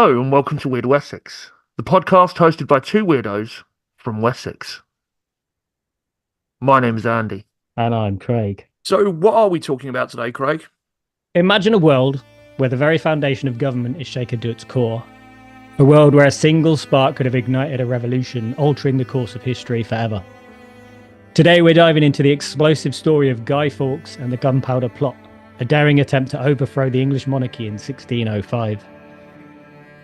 Hello and welcome to Wyrd Wessex, the podcast hosted by two weirdos from Wessex. My name is Andy. And I'm Craig. So what are we talking about today, Craig? Imagine a world where the very foundation of government is shaken to its core. A world where a single spark could have ignited a revolution, altering the course of history forever. Today we're diving into the explosive story of Guy Fawkes and the Gunpowder Plot, a daring attempt to overthrow the English monarchy in 1605.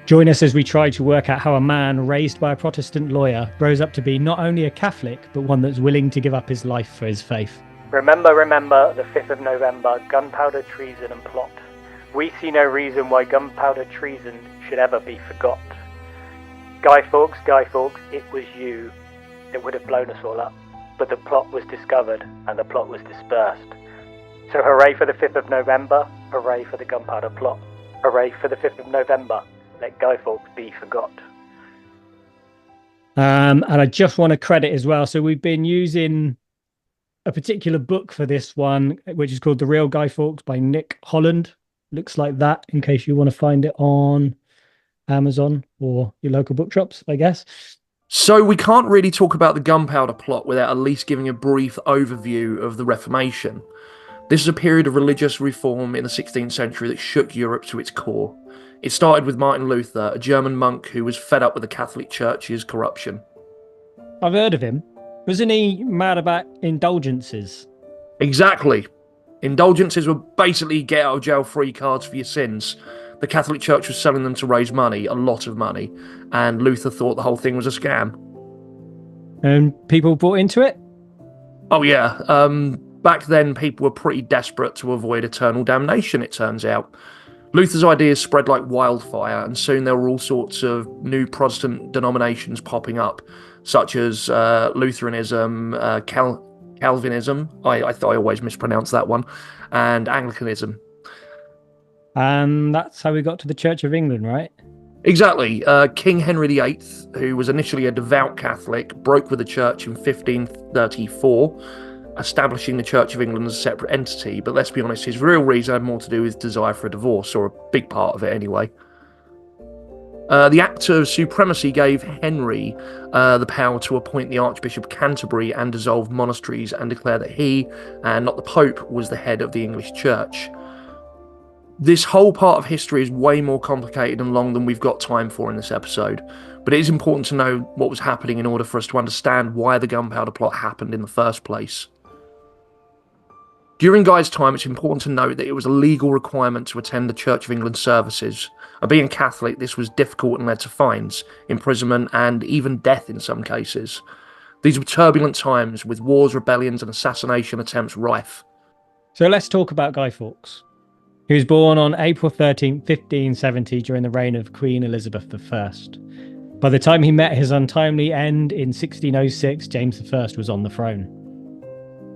Join us as we try to work out how a man raised by a Protestant lawyer grows up to be not only a Catholic, but one that's willing to give up his life for his faith. Remember, the 5th of November, gunpowder, treason and plot. We see no reason why gunpowder treason should ever be forgot. Guy Fawkes, it was you that would have blown us all up. But the plot was discovered and the plot was dispersed. So hooray for the 5th of November, hooray for the Gunpowder Plot. Hooray for the 5th of November, let Guy Fawkes be forgot. And I just want to credit as well. So we've been using a particular book for this one, which is called The Real Guy Fawkes by Nick Holland. Looks like that, in case you want to find it on Amazon or your local bookshops, I guess. So we can't really talk about the Gunpowder Plot without at least giving a brief overview of the Reformation. This is a period of religious reform in the 16th century that shook Europe to its core. It started with Martin Luther, a German monk who was fed up with the Catholic Church's corruption. I've heard of him. Wasn't he mad about indulgences? Exactly. Indulgences were basically get out of jail free cards for your sins. The Catholic Church was selling them to raise money, a lot of money, and Luther thought the whole thing was a scam. And people bought into it? Oh yeah, back then people were pretty desperate to avoid eternal damnation, it turns out. Luther's ideas spread like wildfire, and soon there were all sorts of new Protestant denominations popping up, such as Lutheranism, Calvinism, I always mispronounce that one, and Anglicanism. And that's how we got to the Church of England, right? Exactly. King Henry VIII, who was initially a devout Catholic, broke with the Church in 1534, establishing the Church of England as a separate entity. But let's be honest, his real reason had more to do with desire for a divorce, or a big part of it anyway. The Act of Supremacy gave Henry the power to appoint the Archbishop of Canterbury and dissolve monasteries and declare that he, and not the Pope, was the head of the English Church. This whole part of history is way more complicated and long than we've got time for in this episode, but it is important to know what was happening in order for us to understand why the Gunpowder Plot happened in the first place. During Guy's time, it's important to note that it was a legal requirement to attend the Church of England services, and being Catholic, this was difficult and led to fines, imprisonment, and even death in some cases. These were turbulent times, with wars, rebellions, and assassination attempts rife. So let's talk about Guy Fawkes. He was born on April 13, 1570, during the reign of Queen Elizabeth I. By the time he met his untimely end in 1606, James I was on the throne.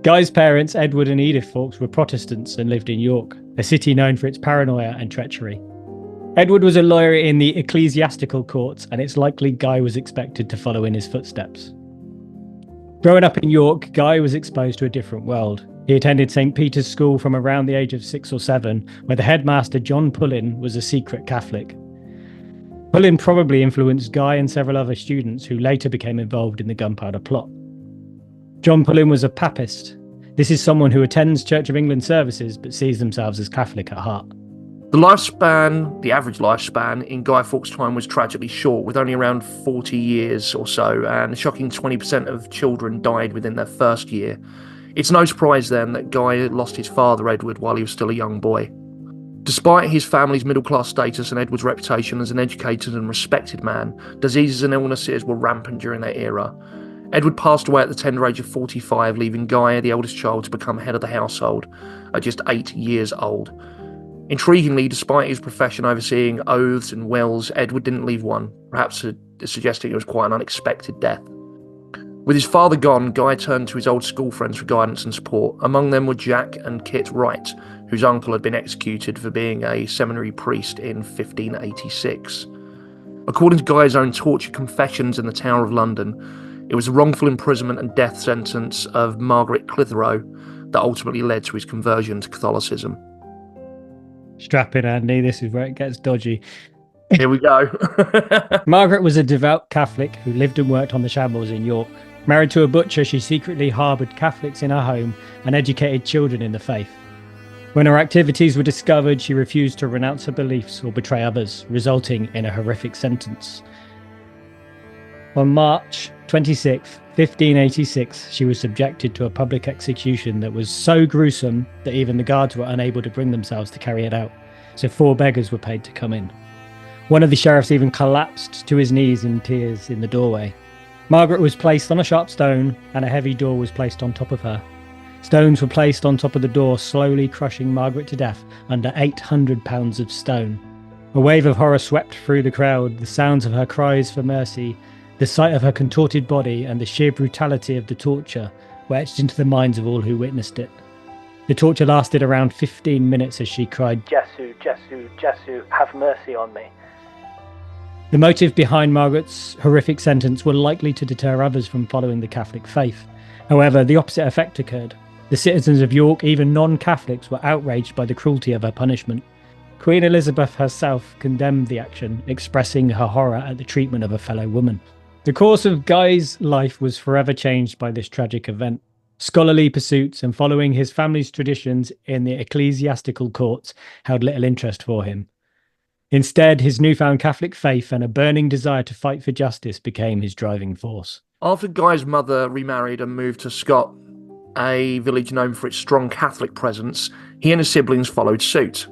Guy's parents, Edward and Edith Fawkes, were Protestants and lived in York, a city known for its paranoia and treachery. Edward was a lawyer in the ecclesiastical courts, and it's likely Guy was expected to follow in his footsteps. Growing up in York, Guy was exposed to a different world. He attended St. Peter's School from around the age of 6 or 7, where the headmaster, John Pullin, was a secret Catholic. Pullin probably influenced Guy and several other students who later became involved in the Gunpowder Plot. John Pullin was a papist. This is someone who attends Church of England services but sees themselves as Catholic at heart. The average lifespan in Guy Fawkes' time was tragically short, with only around 40 years or so, and a shocking 20% of children died within their first year. It's no surprise then that Guy lost his father, Edward, while he was still a young boy. Despite his family's middle-class status and Edward's reputation as an educated and respected man, diseases and illnesses were rampant during that era. Edward passed away at the tender age of 45, leaving Guy, the eldest child, to become head of the household at just 8 years old. Intriguingly, despite his profession overseeing oaths and wills, Edward didn't leave one, perhaps suggesting it was quite an unexpected death. With his father gone, Guy turned to his old school friends for guidance and support. Among them were Jack and Kit Wright, whose uncle had been executed for being a seminary priest in 1586. According to Guy's own tortured confessions in the Tower of London, it was the wrongful imprisonment and death sentence of Margaret Clitherow that ultimately led to his conversion to Catholicism. Strap in, Andy. This is where it gets dodgy. Here we go. Margaret was a devout Catholic who lived and worked on the shambles in York. Married to a butcher, she secretly harboured Catholics in her home and educated children in the faith. When her activities were discovered, she refused to renounce her beliefs or betray others, resulting in a horrific sentence. On March 26, 1586, she was subjected to a public execution that was so gruesome that even the guards were unable to bring themselves to carry it out, so 4 beggars were paid to come in. One of the sheriffs even collapsed to his knees in tears in the doorway. Margaret was placed on a sharp stone, and a heavy door was placed on top of her. Stones were placed on top of the door, slowly crushing Margaret to death under 800 pounds of stone. A wave of horror swept through the crowd. The sounds of her cries for mercy, the sight of her contorted body, and the sheer brutality of the torture were etched into the minds of all who witnessed it. The torture lasted around 15 minutes as she cried, "Jesu, Jesu, Jesu, have mercy on me." The motive behind Margaret's horrific sentence were likely to deter others from following the Catholic faith. However, the opposite effect occurred. The citizens of York, even non-Catholics, were outraged by the cruelty of her punishment. Queen Elizabeth herself condemned the action, expressing her horror at the treatment of a fellow woman. The course of Guy's life was forever changed by this tragic event. Scholarly pursuits and following his family's traditions in the ecclesiastical courts held little interest for him. Instead, his newfound Catholic faith and a burning desire to fight for justice became his driving force. After Guy's mother remarried and moved to Scott, a village known for its strong Catholic presence, he and his siblings followed suit.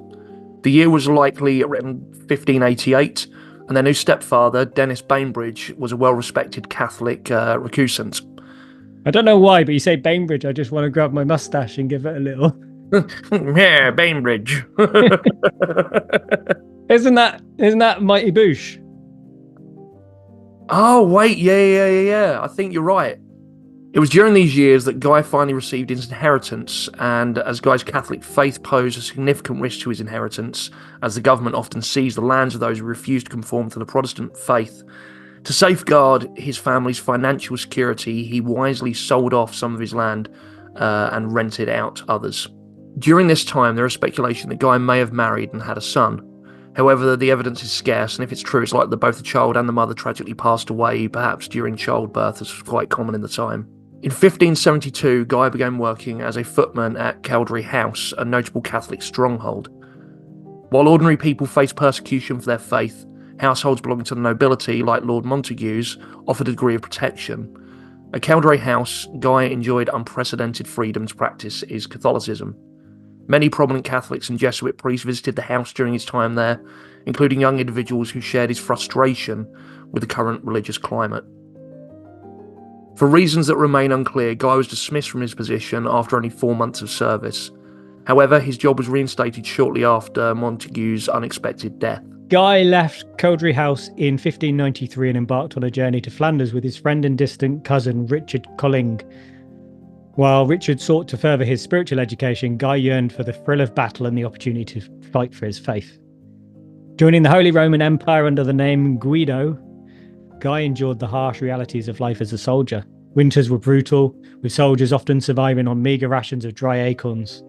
The year was likely around 1588, and their new stepfather, Dennis Bainbridge, was a well-respected Catholic recusant. I don't know why, but you say Bainbridge, I just want to grab my mustache and give it a little. Yeah, Bainbridge. Isn't that Mighty Boosh? Oh, wait, yeah. I think you're right. It was during these years that Guy finally received his inheritance, and as Guy's Catholic faith posed a significant risk to his inheritance, as the government often seized the lands of those who refused to conform to the Protestant faith, to safeguard his family's financial security, he wisely sold off some of his land and rented out others. During this time, there is speculation that Guy may have married and had a son. However, the evidence is scarce, and if it's true, it's likely that both the child and the mother tragically passed away, perhaps during childbirth, as was quite common in the time. In 1572, Guy began working as a footman at Cowdray House, a notable Catholic stronghold. While ordinary people faced persecution for their faith, households belonging to the nobility, like Lord Montague's, offered a degree of protection. At Cowdray House, Guy enjoyed unprecedented freedom to practice his Catholicism. Many prominent Catholics and Jesuit priests visited the house during his time there, including young individuals who shared his frustration with the current religious climate. For reasons that remain unclear, Guy was dismissed from his position after only 4 months of service. However, his job was reinstated shortly after Montague's unexpected death. Guy left Cowdray House in 1593 and embarked on a journey to Flanders with his friend and distant cousin Richard Colling. While Richard sought to further his spiritual education, Guy yearned for the thrill of battle and the opportunity to fight for his faith. Joining the Holy Roman Empire under the name Guido, Guy endured the harsh realities of life as a soldier. Winters were brutal, with soldiers often surviving on meagre rations of dry acorns.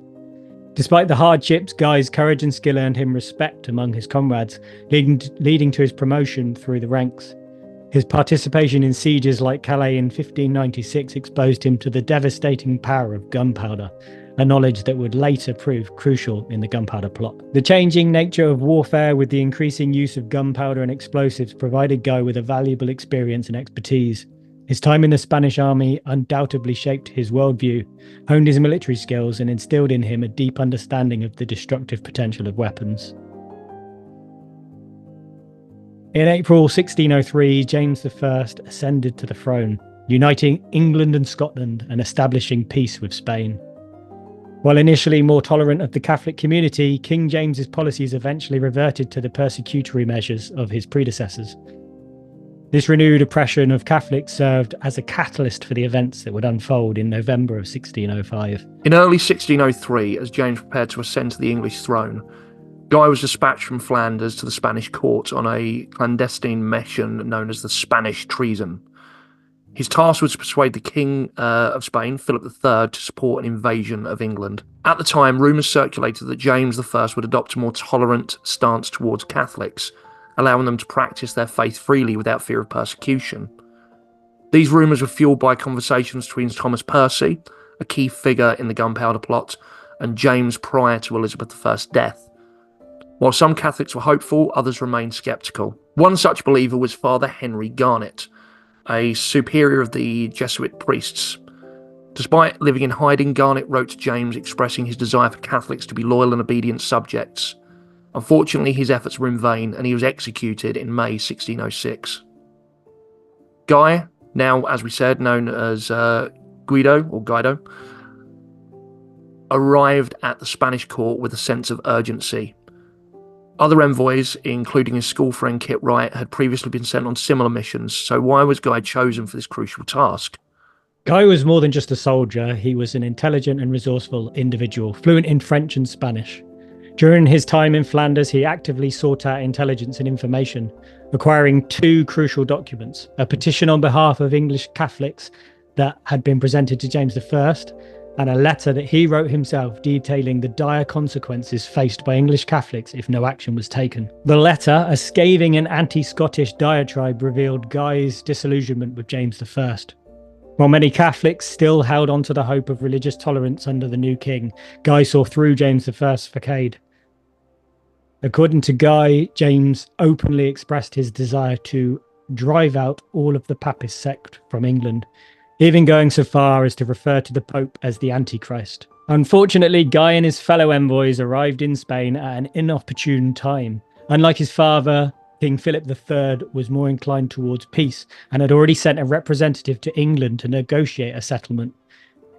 Despite the hardships, Guy's courage and skill earned him respect among his comrades, leading to his promotion through the ranks. His participation in sieges like Calais in 1596 exposed him to the devastating power of gunpowder, a knowledge that would later prove crucial in the Gunpowder Plot. The changing nature of warfare with the increasing use of gunpowder and explosives provided Guy with a valuable experience and expertise. His time in the Spanish army undoubtedly shaped his worldview, honed his military skills, and instilled in him a deep understanding of the destructive potential of weapons. In April 1603, James I ascended to the throne, uniting England and Scotland and establishing peace with Spain. While initially more tolerant of the Catholic community, King James's policies eventually reverted to the persecutory measures of his predecessors. This renewed oppression of Catholics served as a catalyst for the events that would unfold in November of 1605. In early 1603, as James prepared to ascend to the English throne, Guy was dispatched from Flanders to the Spanish court on a clandestine mission known as the Spanish treason. His task was to persuade the King of Spain, Philip III, to support an invasion of England. At the time, rumours circulated that James I would adopt a more tolerant stance towards Catholics, allowing them to practice their faith freely without fear of persecution. These rumours were fuelled by conversations between Thomas Percy, a key figure in the Gunpowder Plot, and James prior to Elizabeth I's death. While some Catholics were hopeful, others remained sceptical. One such believer was Father Henry Garnet, a superior of the Jesuit priests. Despite living in hiding, Garnet wrote to James expressing his desire for Catholics to be loyal and obedient subjects. Unfortunately, his efforts were in vain, and he was executed in May 1606. Guy, now, as we said, known as Guido, arrived at the Spanish court with a sense of urgency. Other envoys, including his school friend Kit Wright, had previously been sent on similar missions, so why was Guy chosen for this crucial task? Guy was more than just a soldier. He was an intelligent and resourceful individual, fluent in French and Spanish. During his time in Flanders, he actively sought out intelligence and information, acquiring two crucial documents: a petition on behalf of English Catholics that had been presented to James I, and a letter that he wrote himself detailing the dire consequences faced by English Catholics if no action was taken. The letter, a scathing and anti-Scottish diatribe, revealed Guy's disillusionment with James I. While many Catholics still held on to the hope of religious tolerance under the new king, Guy saw through James I's facade. According to Guy, James openly expressed his desire to drive out all of the Papist sect from England, even going so far as to refer to the Pope as the Antichrist. Unfortunately, Guy and his fellow envoys arrived in Spain at an inopportune time. Unlike his father, King Philip III was more inclined towards peace and had already sent a representative to England to negotiate a settlement.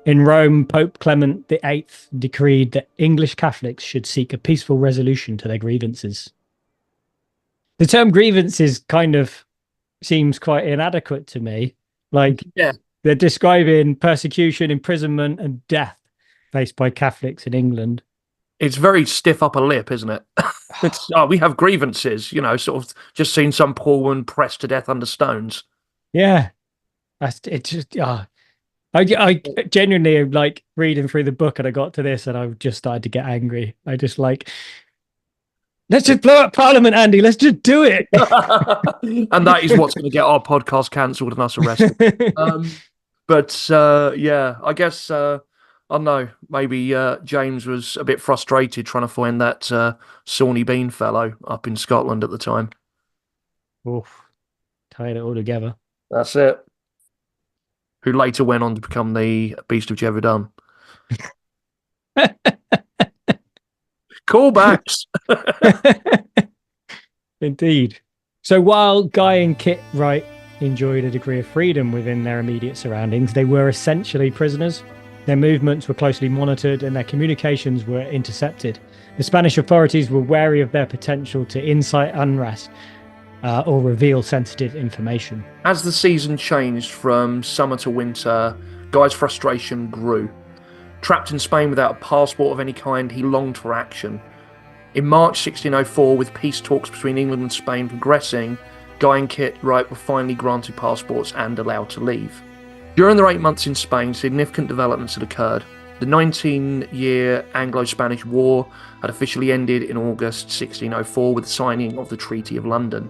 In Rome, Pope Clement VIII decreed that English Catholics should seek a peaceful resolution to their grievances. The term grievances kind of seems quite inadequate to me. They're describing persecution, imprisonment, and death faced by Catholics in England. It's very stiff upper lip, isn't it? We have grievances, sort of just seen some poor woman pressed to death under stones. Yeah. I genuinely like reading through the book, and I got to this and I just started to get angry. I just let's just blow up Parliament, Andy. Let's just do it. And that is what's going to get our podcast cancelled and us arrested. I guess, I don't know, maybe James was a bit frustrated trying to find that Sawney Bean fellow up in Scotland at the time. Oof. Tied it all together. That's it. Who later went on to become the Beast of Jevedun. Callbacks. Indeed. So while Guy and Kit Wright enjoyed a degree of freedom within their immediate surroundings, they were essentially prisoners. Their movements were closely monitored and their communications were intercepted. The Spanish authorities were wary of their potential to incite unrest or reveal sensitive information. As the season changed from summer to winter, Guy's frustration grew. Trapped in Spain without a passport of any kind, he longed for action. In March 1604, with peace talks between England and Spain progressing, Guy and Kit Wright were finally granted passports and allowed to leave. During their 8 months in Spain, significant developments had occurred. The 19-year Anglo-Spanish War had officially ended in August 1604 with the signing of the Treaty of London.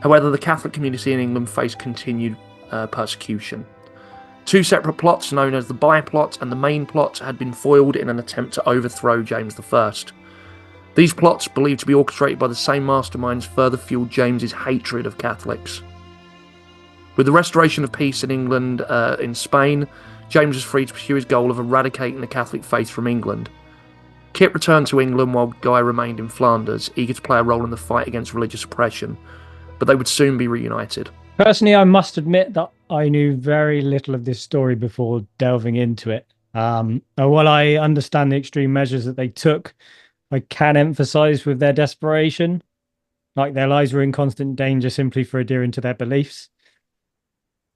However, the Catholic community in England faced continued persecution. Two separate plots, known as the By-Plot and the Main Plot, had been foiled in an attempt to overthrow James I. These plots, believed to be orchestrated by the same masterminds, further fueled James's hatred of Catholics. With the restoration of peace in England in Spain, James was free to pursue his goal of eradicating the Catholic faith from England. Kit returned to England while Guy remained in Flanders, eager to play a role in the fight against religious oppression, but they would soon be reunited. Personally, I must admit that I knew very little of this story before delving into it. While I understand the extreme measures that they took, I can emphasize with their desperation, like their lives were in constant danger simply for adhering to their beliefs.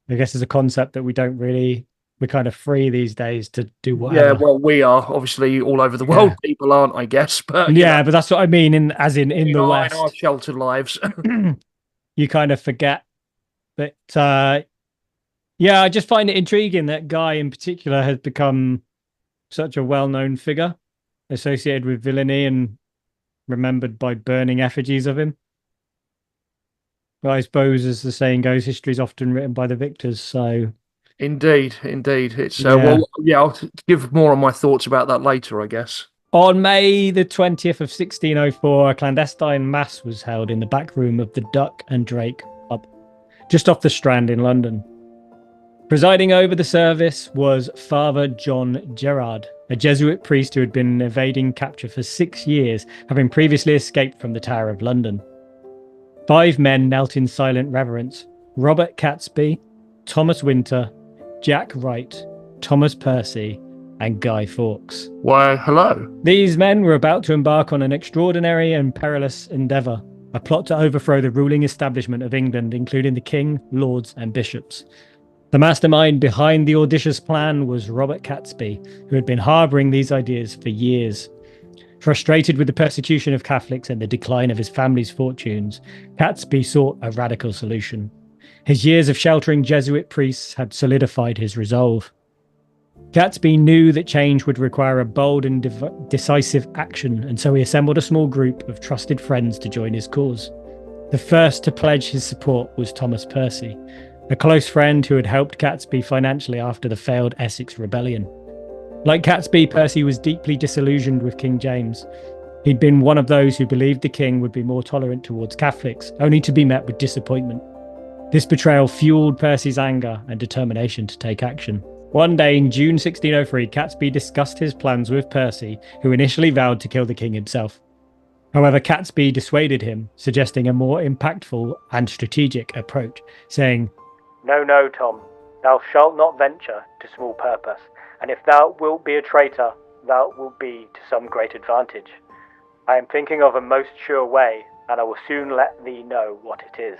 I guess it's a concept that we're kind of free these days to do whatever. Yeah, well, we are obviously all over the world. Yeah. People aren't, I guess. But but that's what I mean. In the West, in our sheltered lives, you kind of forget. But I just find it intriguing that Guy in particular has become such a well-known figure associated with villainy and remembered by burning effigies of him. But I suppose, as the saying goes, history is often written by the victors. So, Indeed. It's Yeah. I'll give more on my thoughts about that later, I guess. on May the 20th of 1604, a clandestine mass was held in the back room of the Duck and Drake pub, just off the Strand in London. Presiding over the service was Father John Gerard, a Jesuit priest who had been evading capture for 6 years, having previously escaped from the Tower of London. 5 men knelt in silent reverence: Robert Catesby, Thomas Winter, Jack Wright, Thomas Percy, and Guy Fawkes. Why, hello. These men were about to embark on an extraordinary and perilous endeavour, a plot to overthrow the ruling establishment of England, including the king, lords, and bishops. The mastermind behind the audacious plan was Robert Catesby, who had been harbouring these ideas for years. Frustrated with the persecution of Catholics and the decline of his family's fortunes, Catesby sought a radical solution. His years of sheltering Jesuit priests had solidified his resolve. Catesby knew that change would require a bold and decisive action, and so he assembled a small group of trusted friends to join his cause. The first to pledge his support was Thomas Percy, a close friend who had helped Catesby financially after the failed Essex rebellion. Like Catesby, Percy was deeply disillusioned with King James. He'd been one of those who believed the king would be more tolerant towards Catholics, only to be met with disappointment. This betrayal fueled Percy's anger and determination to take action. One day in June 1603, Catesby discussed his plans with Percy, who initially vowed to kill the king himself. However, Catesby dissuaded him, suggesting a more impactful and strategic approach, saying, No, Tom, thou shalt not venture to small purpose, and if thou wilt be a traitor, thou wilt be to some great advantage. I am thinking of a most sure way, and I will soon let thee know what it is.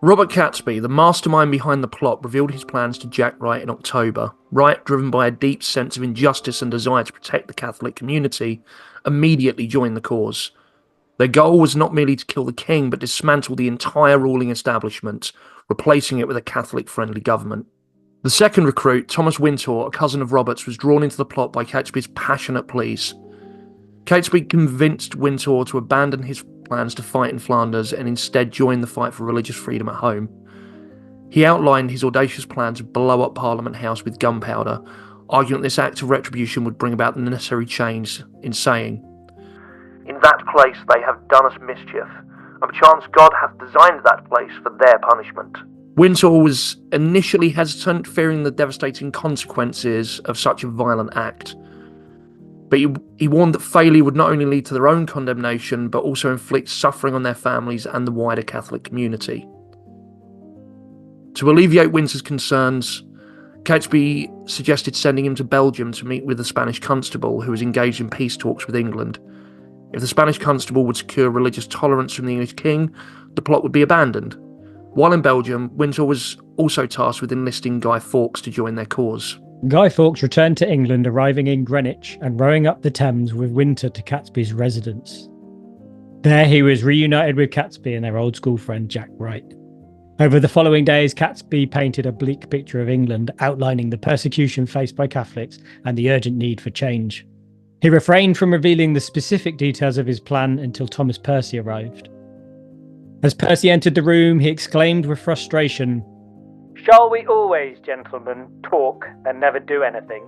Robert Catesby, the mastermind behind the plot, revealed his plans to Jack Wright in October. Wright, driven by a deep sense of injustice and desire to protect the Catholic community, immediately joined the cause. Their goal was not merely to kill the king, but dismantle the entire ruling establishment, replacing it with a Catholic-friendly government. The second recruit, Thomas Winter, a cousin of Robert's, was drawn into the plot by Catesby's passionate pleas. Catesby convinced Winter to abandon his plans to fight in Flanders and instead join the fight for religious freedom at home. He outlined his audacious plan to blow up Parliament House with gunpowder, arguing that this act of retribution would bring about the necessary change, in saying, "In that place they have done us mischief, and perchance God hath designed that place for their punishment." Winter was initially hesitant, fearing the devastating consequences of such a violent act. But he warned that failure would not only lead to their own condemnation, but also inflict suffering on their families and the wider Catholic community. To alleviate Winter's concerns, Catesby suggested sending him to Belgium to meet with the Spanish constable, who was engaged in peace talks with England. If the Spanish constable would secure religious tolerance from the English king, the plot would be abandoned. While in Belgium, Winter was also tasked with enlisting Guy Fawkes to join their cause. Guy Fawkes returned to England, arriving in Greenwich and rowing up the Thames with Winter to Catesby's residence. There he was reunited with Catesby and their old school friend Jack Wright. Over the following days, Catesby painted a bleak picture of England, outlining the persecution faced by Catholics and the urgent need for change. He refrained from revealing the specific details of his plan until Thomas Percy arrived. As Percy entered the room, he exclaimed with frustration, "Shall we always, gentlemen, talk and never do anything?"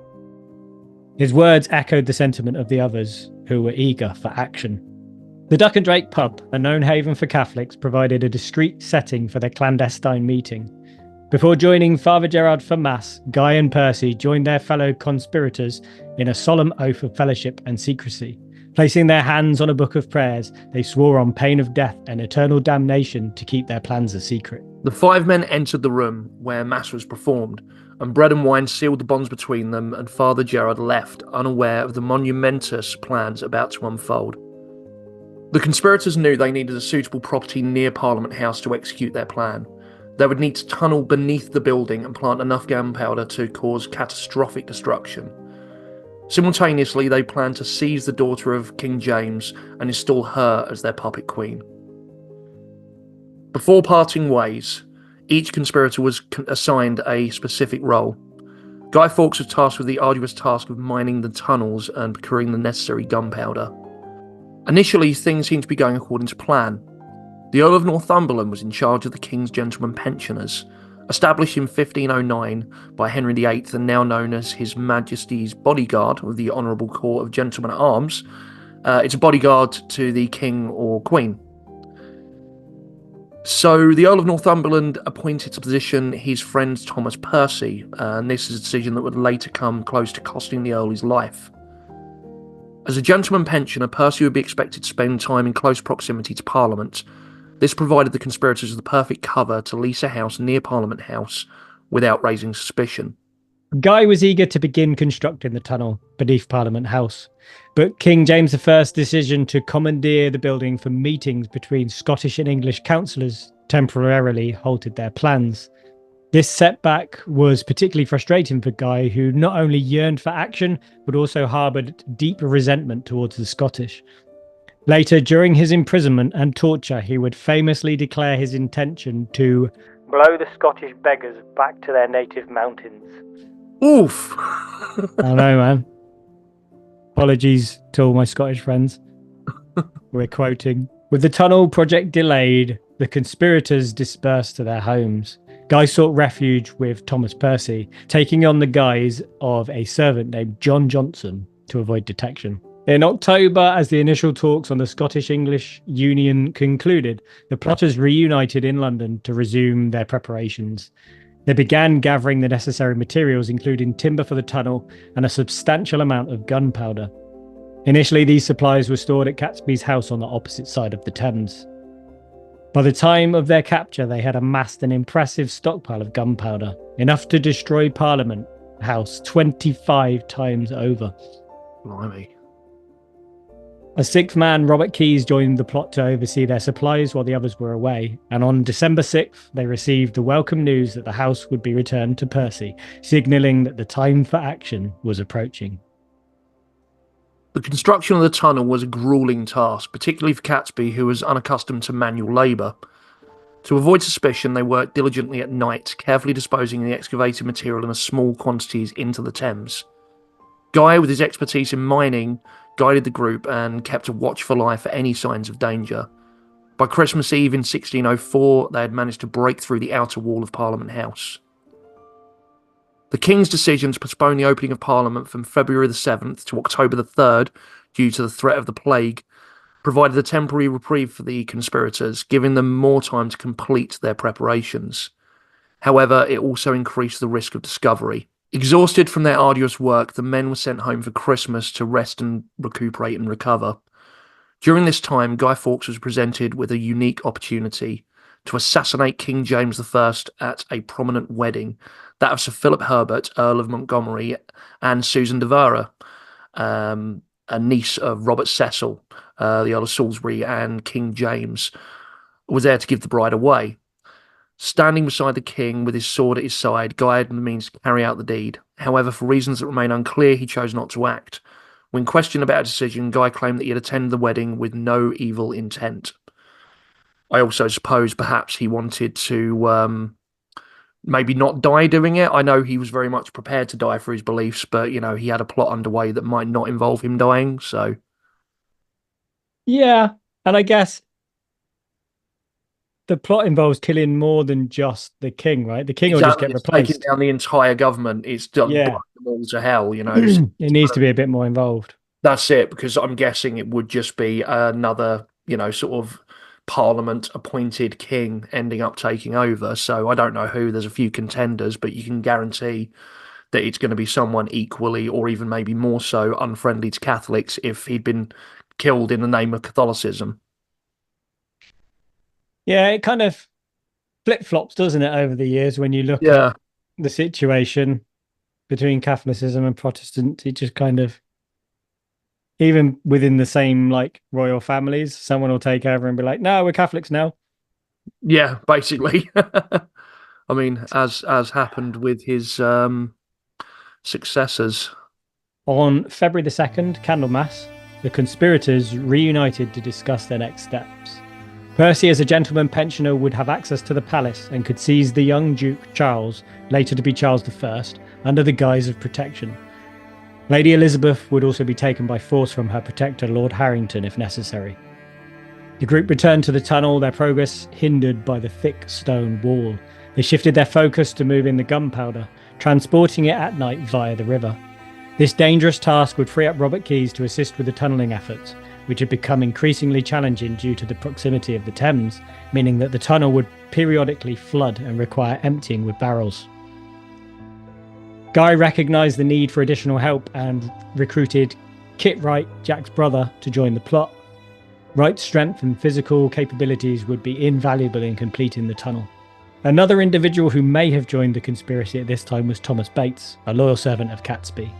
His words echoed the sentiment of the others, who were eager for action. The Duck and Drake pub, a known haven for Catholics, provided a discreet setting for their clandestine meeting. Before joining Father Gerard for Mass, Guy and Percy joined their fellow conspirators in a solemn oath of fellowship and secrecy. Placing their hands on a book of prayers, they swore on pain of death and eternal damnation to keep their plans a secret. The 5 men entered the room where Mass was performed, and bread and wine sealed the bonds between them, and Father Gerard left, unaware of the monumentous plans about to unfold. The conspirators knew they needed a suitable property near Parliament House to execute their plan. They would need to tunnel beneath the building and plant enough gunpowder to cause catastrophic destruction. Simultaneously, they planned to seize the daughter of King James and install her as their puppet queen. Before parting ways, each conspirator was assigned a specific role. Guy Fawkes was tasked with the arduous task of mining the tunnels and procuring the necessary gunpowder. Initially, things seemed to be going according to plan. The Earl of Northumberland was in charge of the King's Gentlemen Pensioners, established in 1509 by Henry VIII and now known as His Majesty's Bodyguard of the Honourable Court of Gentlemen at Arms. It's a bodyguard to the King or Queen. So the Earl of Northumberland appointed to the position his friend Thomas Percy, and this is a decision that would later come close to costing the Earl his life. As a gentleman pensioner, Percy would be expected to spend time in close proximity to Parliament. This provided the conspirators with the perfect cover to lease a house near Parliament House without raising suspicion. Guy was eager to begin constructing the tunnel beneath Parliament House, but King James I's decision to commandeer the building for meetings between Scottish and English councillors temporarily halted their plans. This setback was particularly frustrating for Guy, who not only yearned for action, but also harboured deep resentment towards the Scottish. Later, during his imprisonment and torture, he would famously declare his intention to blow the Scottish beggars back to their native mountains. Oof! I know, man. Apologies to all my Scottish friends. We're quoting. With the tunnel project delayed, the conspirators dispersed to their homes. Guy sought refuge with Thomas Percy, taking on the guise of a servant named John Johnson to avoid detection. In October, as the initial talks on the Scottish-English Union concluded, the plotters reunited in London to resume their preparations. They began gathering the necessary materials, including timber for the tunnel and a substantial amount of gunpowder. Initially, these supplies were stored at Catesby's house on the opposite side of the Thames. By the time of their capture, they had amassed an impressive stockpile of gunpowder, enough to destroy Parliament House 25 times over. Blimey. A sixth man, Robert Keyes, joined the plot to oversee their supplies while the others were away, and on December 6th, they received the welcome news that the house would be returned to Percy, signalling that the time for action was approaching. The construction of the tunnel was a gruelling task, particularly for Catesby, who was unaccustomed to manual labour. To avoid suspicion, they worked diligently at night, carefully disposing the excavated material in small quantities into the Thames. Guy, with his expertise in mining, guided the group and kept a watchful eye for any signs of danger. By Christmas Eve in 1604, they had managed to break through the outer wall of Parliament House. The King's decision to postpone the opening of Parliament from February the 7th to October the 3rd, due to the threat of the plague, provided a temporary reprieve for the conspirators, giving them more time to complete their preparations. However, it also increased the risk of discovery. Exhausted from their arduous work, the men were sent home for Christmas to rest and recuperate and recover. During this time, Guy Fawkes was presented with a unique opportunity to assassinate King James I at a prominent wedding, that of Sir Philip Herbert, Earl of Montgomery, and Susan de Vere, a niece of Robert Cecil, the Earl of Salisbury, and King James, was there to give the bride away. Standing beside the king with his sword at his side, Guy had the means to carry out the deed. However, for reasons that remain unclear, he chose not to act. When questioned about a decision, Guy claimed that he had attended the wedding with no evil intent. I also suppose perhaps he wanted to maybe not die doing it. I know he was very much prepared to die for his beliefs, but, you know, he had a plot underway that might not involve him dying, so... Yeah, and I guess the plot involves killing more than just the king, right? The king will just get replaced. Taking down the entire government. It's done them all to hell, you know. It needs to be a bit more involved. That's it, because I'm guessing it would just be another, you know, sort of Parliament-appointed king ending up taking over. So I don't know who. There's a few contenders, but you can guarantee that it's going to be someone equally, or even maybe more so, unfriendly to Catholics if he'd been killed in the name of Catholicism. Yeah, it kind of flip-flops, doesn't it, over the years when you look at the situation between Catholicism and Protestant. It just kind of, even within the same, like, royal families, someone will take over and be like, no, we're Catholics now. Yeah, basically. I mean, as happened with his successors. On February the 2nd, Candlemas, the conspirators reunited to discuss their next steps. Percy, as a gentleman pensioner, would have access to the palace and could seize the young Duke Charles, later to be Charles I, under the guise of protection. Lady Elizabeth would also be taken by force from her protector, Lord Harrington, if necessary. The group returned to the tunnel, their progress hindered by the thick stone wall. They shifted their focus to moving the gunpowder, transporting it at night via the river. This dangerous task would free up Robert Keyes to assist with the tunnelling efforts, which had become increasingly challenging due to the proximity of the Thames, meaning that the tunnel would periodically flood and require emptying with barrels. Guy recognised the need for additional help and recruited Kit Wright, Jack's brother, to join the plot. Wright's strength and physical capabilities would be invaluable in completing the tunnel. Another individual who may have joined the conspiracy at this time was Thomas Bates, a loyal servant of Catesby.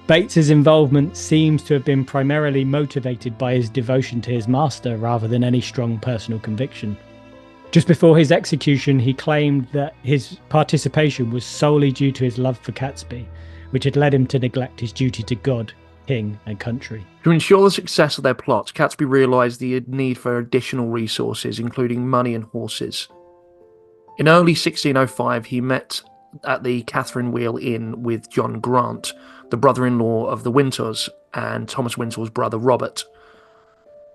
Bates's involvement seems to have been primarily motivated by his devotion to his master rather than any strong personal conviction. Just before his execution, he claimed that his participation was solely due to his love for Catesby, which had led him to neglect his duty to God, king and country. To ensure the success of their plot, Catesby realised the need for additional resources, including money and horses. In early 1605, he met at the Catherine Wheel Inn with John Grant, the brother-in-law of the Winters, and Thomas Winter's brother Robert.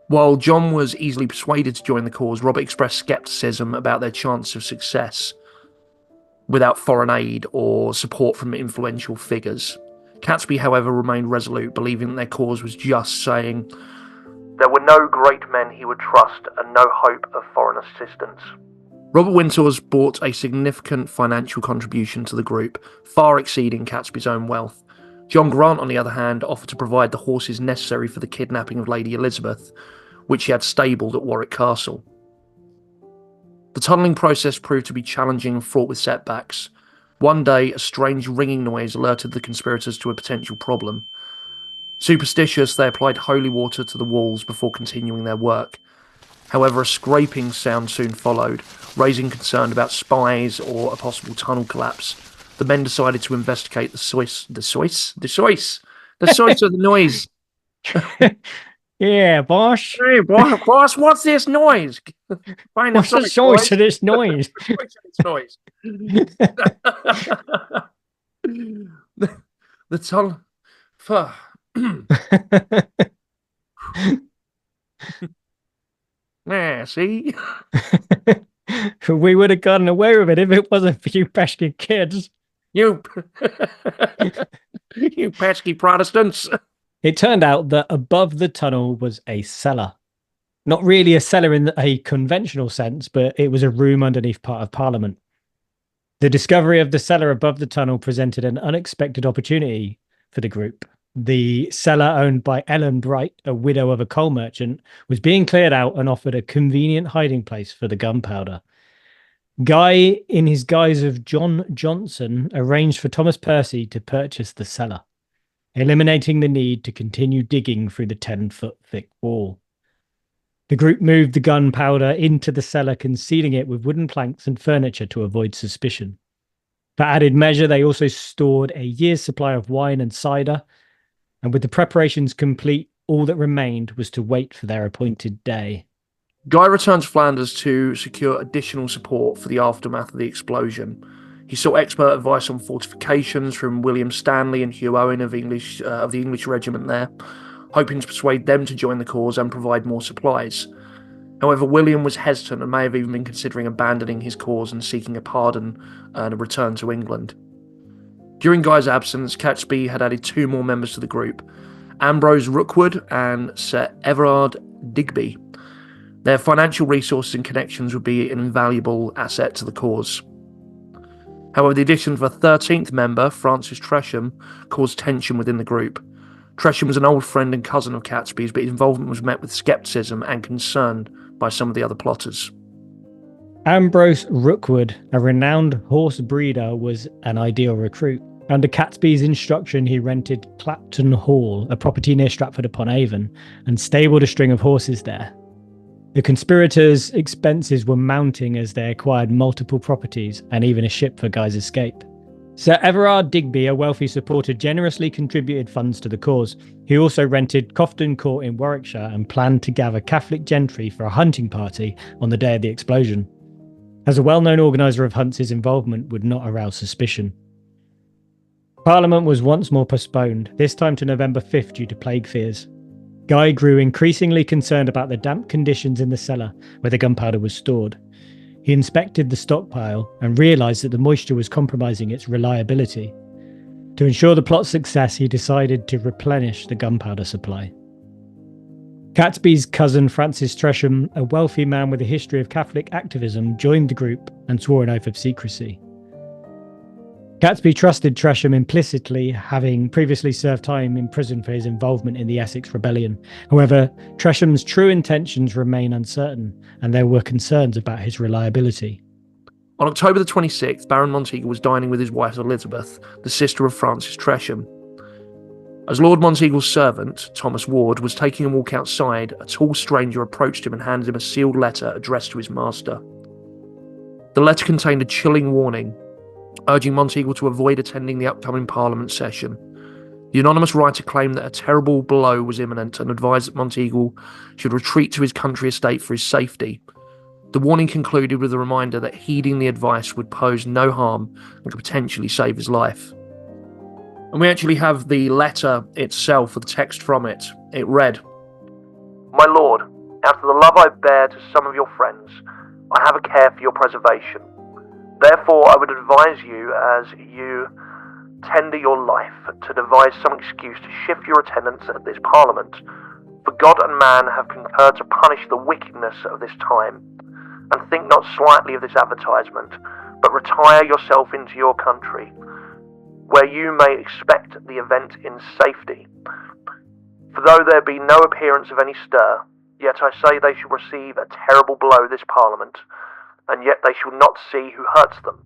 While John was easily persuaded to join the cause, Robert expressed scepticism about their chance of success without foreign aid or support from influential figures. Catesby, however, remained resolute, believing that their cause was just, saying, "There were no great men he would trust and no hope of foreign assistance." Robert Winters brought a significant financial contribution to the group, far exceeding Catesby's own wealth. John Grant, on the other hand, offered to provide the horses necessary for the kidnapping of Lady Elizabeth, which he had stabled at Warwick Castle. The tunnelling process proved to be challenging and fraught with setbacks. One day, a strange ringing noise alerted the conspirators to a potential problem. Superstitious, they applied holy water to the walls before continuing their work. However, a scraping sound soon followed, raising concern about spies or a possible tunnel collapse. The men decided to investigate the source of the noise. Yeah, boss. Hey, boss, what's this noise? What's the source of this noise? The tunnel. Yeah, see? We would have gotten away with it if it wasn't for you pesky kids. You pesky Protestants. It turned out that above the tunnel was a cellar. Not really a cellar in a conventional sense, but it was a room underneath part of Parliament. The discovery of the cellar above the tunnel presented an unexpected opportunity for the group. The cellar, owned by Ellen Bright, a widow of a coal merchant, was being cleared out and offered a convenient hiding place for the gunpowder. Guy, in his guise of John Johnson, arranged for Thomas Percy to purchase the cellar, eliminating the need to continue digging through the 10-foot thick wall. The group moved the gunpowder into the cellar, concealing it with wooden planks and furniture to avoid suspicion. For added measure, they also stored a year's supply of wine and cider, and with the preparations complete, all that remained was to wait for their appointed day. Guy returned to Flanders to secure additional support for the aftermath of the explosion. He sought expert advice on fortifications from William Stanley and Hugh Owen of the English regiment there, hoping to persuade them to join the cause and provide more supplies. However, William was hesitant and may have even been considering abandoning his cause and seeking a pardon and a return to England. During Guy's absence, Catesby had added 2 more members to the group, Ambrose Rookwood and Sir Everard Digby. Their financial resources and connections would be an invaluable asset to the cause. However, the addition of a 13th member, Francis Tresham, caused tension within the group. Tresham was an old friend and cousin of Catesby's, but his involvement was met with scepticism and concern by some of the other plotters. Ambrose Rookwood, a renowned horse breeder, was an ideal recruit. Under Catesby's instruction, he rented Clapton Hall, a property near Stratford-upon-Avon, and stabled a string of horses there. The conspirators' expenses were mounting as they acquired multiple properties and even a ship for Guy's escape. Sir Everard Digby, a wealthy supporter, generously contributed funds to the cause. He also rented Cofton Court in Warwickshire and planned to gather Catholic gentry for a hunting party on the day of the explosion. As a well-known organiser of hunts, his involvement would not arouse suspicion. Parliament was once more postponed, this time to November 5th due to plague fears. Guy grew increasingly concerned about the damp conditions in the cellar where the gunpowder was stored. He inspected the stockpile and realised that the moisture was compromising its reliability. To ensure the plot's success, he decided to replenish the gunpowder supply. Catesby's cousin Francis Tresham, a wealthy man with a history of Catholic activism, joined the group and swore an oath of secrecy. Catesby trusted Tresham implicitly, having previously served time in prison for his involvement in the Essex Rebellion. However, Tresham's true intentions remain uncertain, and there were concerns about his reliability. On October the 26th, Baron Monteagle was dining with his wife Elizabeth, the sister of Francis Tresham. As Lord Monteagle's servant, Thomas Ward, was taking a walk outside, a tall stranger approached him and handed him a sealed letter addressed to his master. The letter contained a chilling warning, urging Monteagle to avoid attending the upcoming Parliament session. The anonymous writer claimed that a terrible blow was imminent and advised that Monteagle should retreat to his country estate for his safety. The warning concluded with a reminder that heeding the advice would pose no harm and could potentially save his life. And we actually have the letter itself, the text from it. It read, "My lord, out of the love I bear to some of your friends, I have a care for your preservation. Therefore, I would advise you, as you tender your life, to devise some excuse to shift your attendance at this Parliament. For God and man have concurred to punish the wickedness of this time. And think not slightly of this advertisement, but retire yourself into your country, where you may expect the event in safety. For though there be no appearance of any stir, yet I say they shall receive a terrible blow this Parliament, and yet they shall not see who hurts them.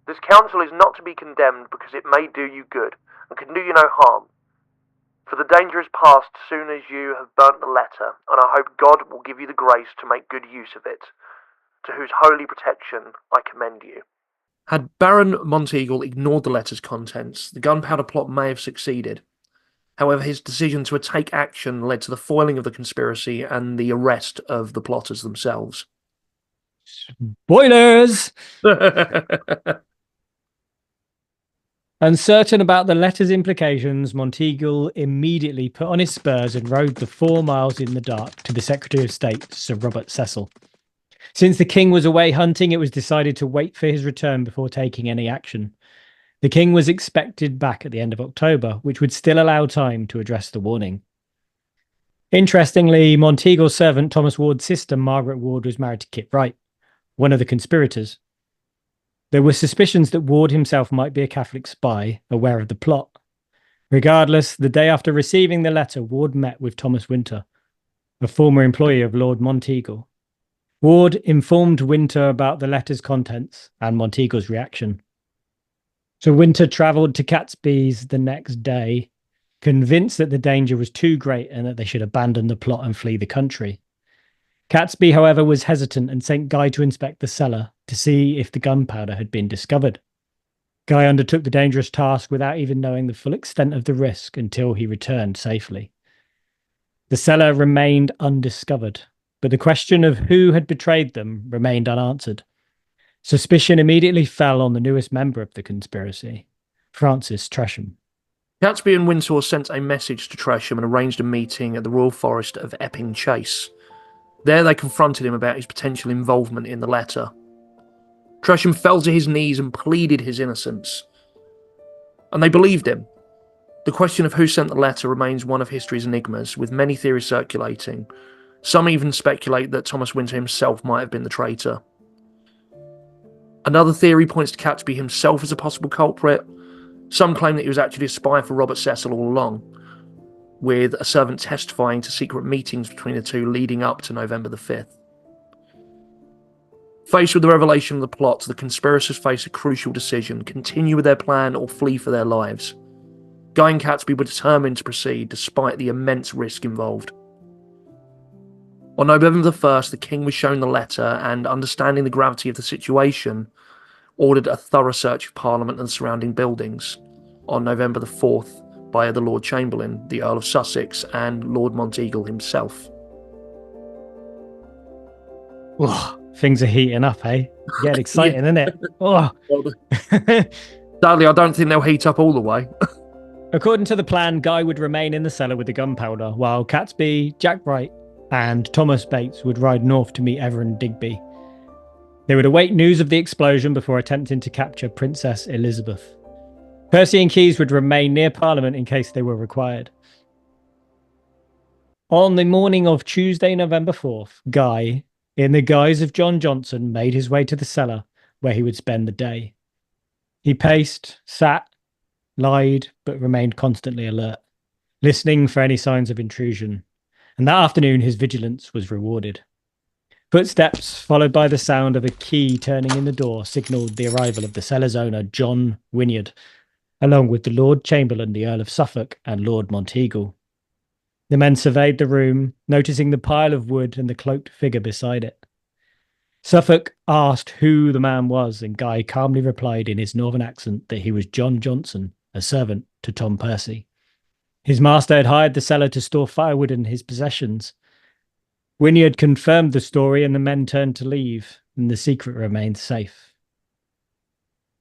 This counsel is not to be condemned, because it may do you good, and can do you no harm. For the danger is past soon as you have burnt the letter, and I hope God will give you the grace to make good use of it, to whose holy protection I commend you." Had Baron Monteagle ignored the letter's contents, the Gunpowder Plot may have succeeded. However, his decision to take action led to the foiling of the conspiracy and the arrest of the plotters themselves. Spoilers! Uncertain about the letter's implications, Monteagle immediately put on his spurs and rode the 4 miles in the dark to the Secretary of State, Sir Robert Cecil. Since the king was away hunting, it was decided to wait for his return before taking any action. The king was expected back at the end of October, which would still allow time to address the warning. Interestingly, Monteagle's servant Thomas Ward's sister, Margaret Ward, was married to Kit Wright, one of the conspirators. There were suspicions that Ward himself might be a Catholic spy, aware of the plot. Regardless, the day after receiving the letter, Ward met with Thomas Winter, a former employee of Lord Monteagle. Ward informed Winter about the letter's contents and Monteagle's reaction. So Winter travelled to Catesby's the next day, convinced that the danger was too great and that they should abandon the plot and flee the country. Catesby, however, was hesitant and sent Guy to inspect the cellar to see if the gunpowder had been discovered. Guy undertook the dangerous task without even knowing the full extent of the risk until he returned safely. The cellar remained undiscovered, but the question of who had betrayed them remained unanswered. Suspicion immediately fell on the newest member of the conspiracy, Francis Tresham. Catesby and Wintour sent a message to Tresham and arranged a meeting at the Royal Forest of Epping Chase. There they confronted him about his potential involvement in the letter. Tresham fell to his knees and pleaded his innocence. And they believed him. The question of who sent the letter remains one of history's enigmas, with many theories circulating. Some even speculate that Thomas Winter himself might have been the traitor. Another theory points to Catesby himself as a possible culprit. Some claim that he was actually a spy for Robert Cecil all along, with a servant testifying to secret meetings between the two leading up to November the 5th. Faced with the revelation of the plot, the conspirators face a crucial decision: continue with their plan or flee for their lives. Guy and Catesby were determined to proceed despite the immense risk involved. On November the 1st, the king was shown the letter and, understanding the gravity of the situation, ordered a thorough search of Parliament and the surrounding buildings. On November the 4th, by the Lord Chamberlain, the Earl of Sussex, and Lord Monteagle himself. Oh, things are heating up, eh? Getting exciting, isn't it? Oh. Sadly, I don't think they'll heat up all the way. According to the plan, Guy would remain in the cellar with the gunpowder, while Catesby, Jack Bright, and Thomas Bates would ride north to meet Everard Digby. They would await news of the explosion before attempting to capture Princess Elizabeth. Percy and Keyes would remain near Parliament in case they were required. On the morning of Tuesday, November 4th, Guy, in the guise of John Johnson, made his way to the cellar where he would spend the day. He paced, sat, lied, but remained constantly alert, listening for any signs of intrusion. And that afternoon, his vigilance was rewarded. Footsteps, followed by the sound of a key turning in the door, signalled the arrival of the cellar's owner, John Wynyard, along with the Lord Chamberlain, the Earl of Suffolk, and Lord Monteagle. The men surveyed the room, noticing the pile of wood and the cloaked figure beside it. Suffolk asked who the man was, and Guy calmly replied in his northern accent that he was John Johnson, a servant to Tom Percy. His master had hired the cellar to store firewood and his possessions. Wynyard confirmed the story, and the men turned to leave, and the secret remained safe.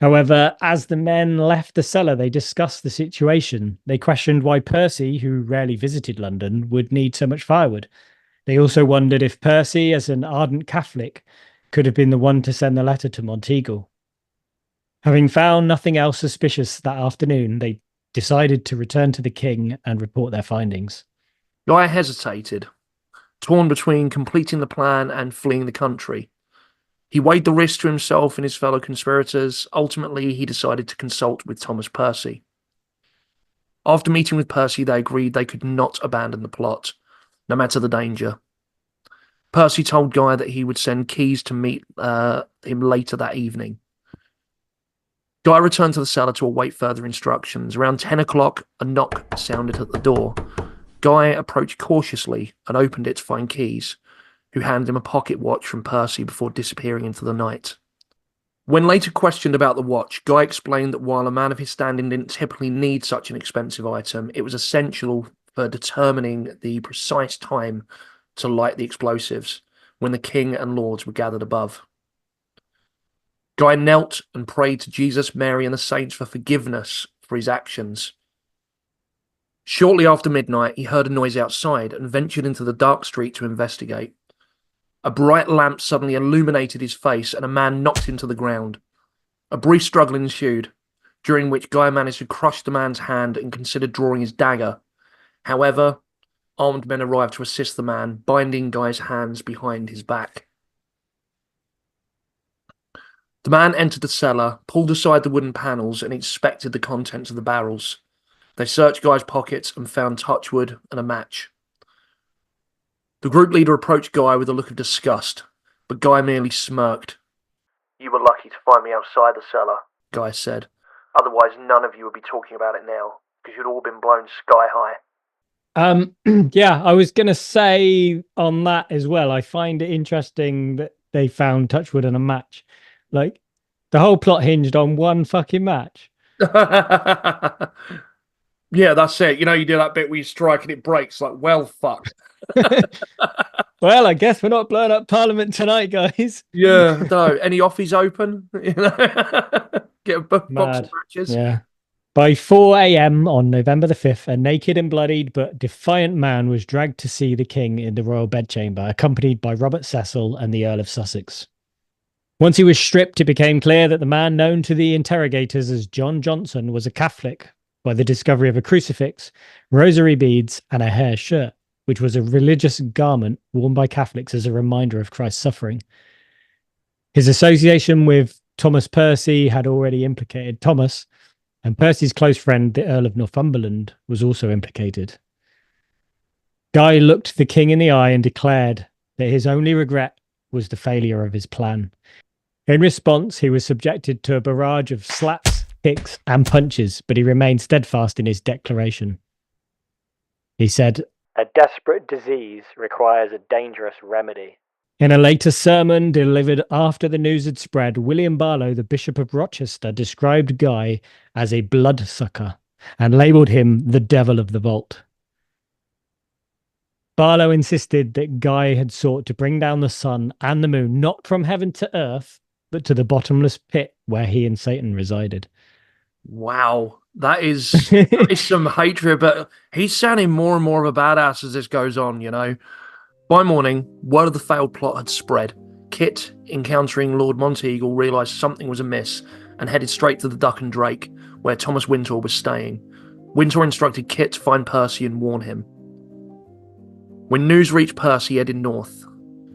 However, as the men left the cellar, they discussed the situation. They questioned why Percy, who rarely visited London, would need so much firewood. They also wondered if Percy, as an ardent Catholic, could have been the one to send the letter to Monteagle. Having found nothing else suspicious that afternoon, they decided to return to the king and report their findings. Guy hesitated, torn between completing the plan and fleeing the country. He weighed the risk to himself and his fellow conspirators. Ultimately, he decided to consult with Thomas Percy. After meeting with Percy, they agreed they could not abandon the plot, no matter the danger. Percy told Guy that he would send Keyes to meet him later that evening. Guy returned to the cellar to await further instructions. Around 10 o'clock, a knock sounded at the door. Guy approached cautiously and opened it to find Keyes, who handed him a pocket watch from Percy before disappearing into the night. When later questioned about the watch, Guy explained that while a man of his standing didn't typically need such an expensive item, it was essential for determining the precise time to light the explosives when the king and lords were gathered above. Guy knelt and prayed to Jesus, Mary, and the saints for forgiveness for his actions. Shortly after midnight, he heard a noise outside and ventured into the dark street to investigate. A bright lamp suddenly illuminated his face, and a man knocked him to the ground. A brief struggle ensued, during which Guy managed to crush the man's hand and considered drawing his dagger. However, armed men arrived to assist the man, binding Guy's hands behind his back. The man entered the cellar, pulled aside the wooden panels, and inspected the contents of the barrels. They searched Guy's pockets and found touchwood and a match. The group leader approached Guy with a look of disgust, but Guy merely smirked. "You were lucky to find me outside the cellar," Guy said. "Otherwise none of you would be talking about it now, because you'd all been blown sky high." Yeah, I was going to say on that as well, I find it interesting that they found touchwood and a match. Like, the whole plot hinged on one fucking match. Yeah, that's it. You know, you do that bit where you strike and it breaks. Like, well, fuck. Well, I guess we're not blowing up Parliament tonight, guys. Yeah, no. Any offies open? You know, get a box Mad. of matches. Yeah. By 4 a.m. on November the 5th, a naked and bloodied but defiant man was dragged to see the king in the royal bedchamber, accompanied by Robert Cecil and the Earl of Sussex. Once he was stripped, it became clear that the man known to the interrogators as John Johnson was a Catholic by the discovery of a crucifix, rosary beads, and a hair shirt, which was a religious garment worn by Catholics as a reminder of Christ's suffering. His association with Thomas Percy had already implicated Thomas, and Percy's close friend, the Earl of Northumberland, was also implicated. Guy looked the king in the eye and declared that his only regret was the failure of his plan. In response, he was subjected to a barrage of slaps, kicks, and punches, but he remained steadfast in his declaration. He said, "A desperate disease requires a dangerous remedy." In a later sermon delivered after the news had spread, William Barlow, the Bishop of Rochester, described Guy as a bloodsucker and labelled him the devil of the vault. Barlow insisted that Guy had sought to bring down the sun and the moon, not from heaven to earth, but to the bottomless pit where he and Satan resided. Wow. That is some hatred, but he's sounding more and more of a badass as this goes on, you know. By morning, word of the failed plot had spread. Kit, encountering Lord Monteagle, realised something was amiss and headed straight to the Duck and Drake, where Thomas Wintour was staying. Wintour instructed Kit to find Percy and warn him. When news reached Percy, he headed north,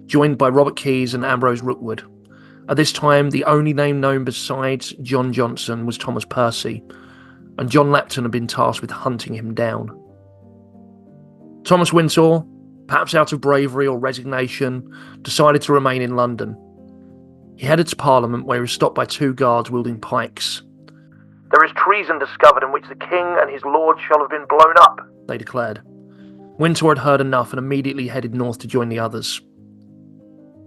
joined by Robert Keyes and Ambrose Rookwood. At this time, the only name known besides John Johnson was Thomas Percy, and John Lepton had been tasked with hunting him down. Thomas Wintour, perhaps out of bravery or resignation, decided to remain in London. He headed to Parliament, where he was stopped by two guards wielding pikes. "There is treason discovered in which the king and his lord shall have been blown up," they declared. Wintour had heard enough and immediately headed north to join the others.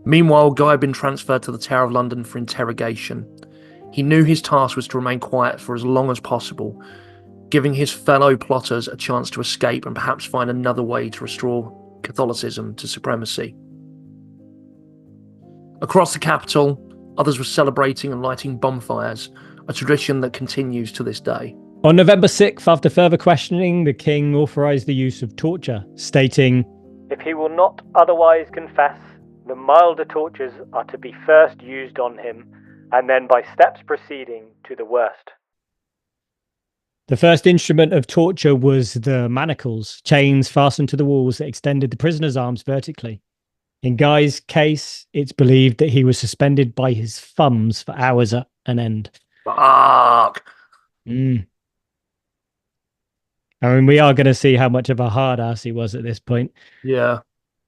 Meanwhile, Guy had been transferred to the Tower of London for interrogation. He knew his task was to remain quiet for as long as possible, giving his fellow plotters a chance to escape and perhaps find another way to restore Catholicism to supremacy. Across the capital, others were celebrating and lighting bonfires, a tradition that continues to this day. On November 6th, after further questioning, the king authorised the use of torture, stating, "If he will not otherwise confess, the milder tortures are to be first used on him, and then by steps proceeding to the worst." The first instrument of torture was the manacles, chains fastened to the walls that extended the prisoner's arms vertically. In Guy's case, it's believed that he was suspended by his thumbs for hours at an end. Fuck! I mean, we are going to see how much of a hard ass he was at this point. Yeah.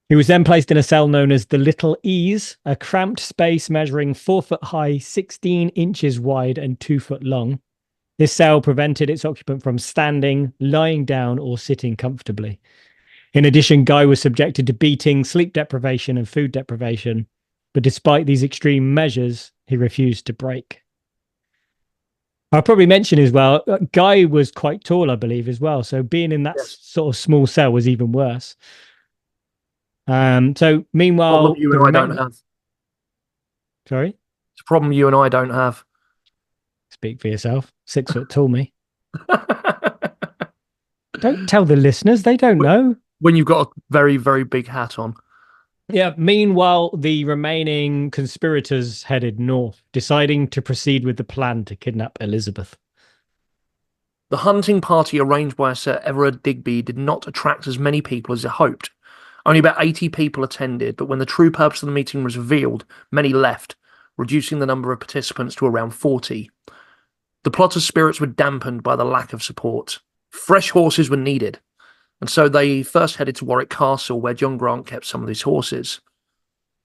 He was then placed in a cell known as the Little Ease, a cramped space measuring 4 foot high, 16 inches wide, and 2 foot long. This cell prevented its occupant from standing, lying down, or sitting comfortably. In addition, Guy was subjected to beating, sleep deprivation, and food deprivation. But despite these extreme measures, he refused to break. I'll probably mention as well, Guy was quite tall, I believe, as well. So being in that sort of small cell was even worse. So meanwhile, you and I don't have. Sorry? It's a problem you and I don't have. Speak for yourself. 6 foot tall, me. Don't tell the listeners. They don't know. When you've got a very, very big hat on. Yeah. Meanwhile, the remaining conspirators headed north, deciding to proceed with the plan to kidnap Elizabeth. The hunting party arranged by Sir Everard Digby did not attract as many people as it hoped. Only about 80 people attended, but when the true purpose of the meeting was revealed, many left, reducing the number of participants to around 40. The plotters' spirits were dampened by the lack of support. Fresh horses were needed, and so they first headed to Warwick Castle, where John Grant kept some of his horses.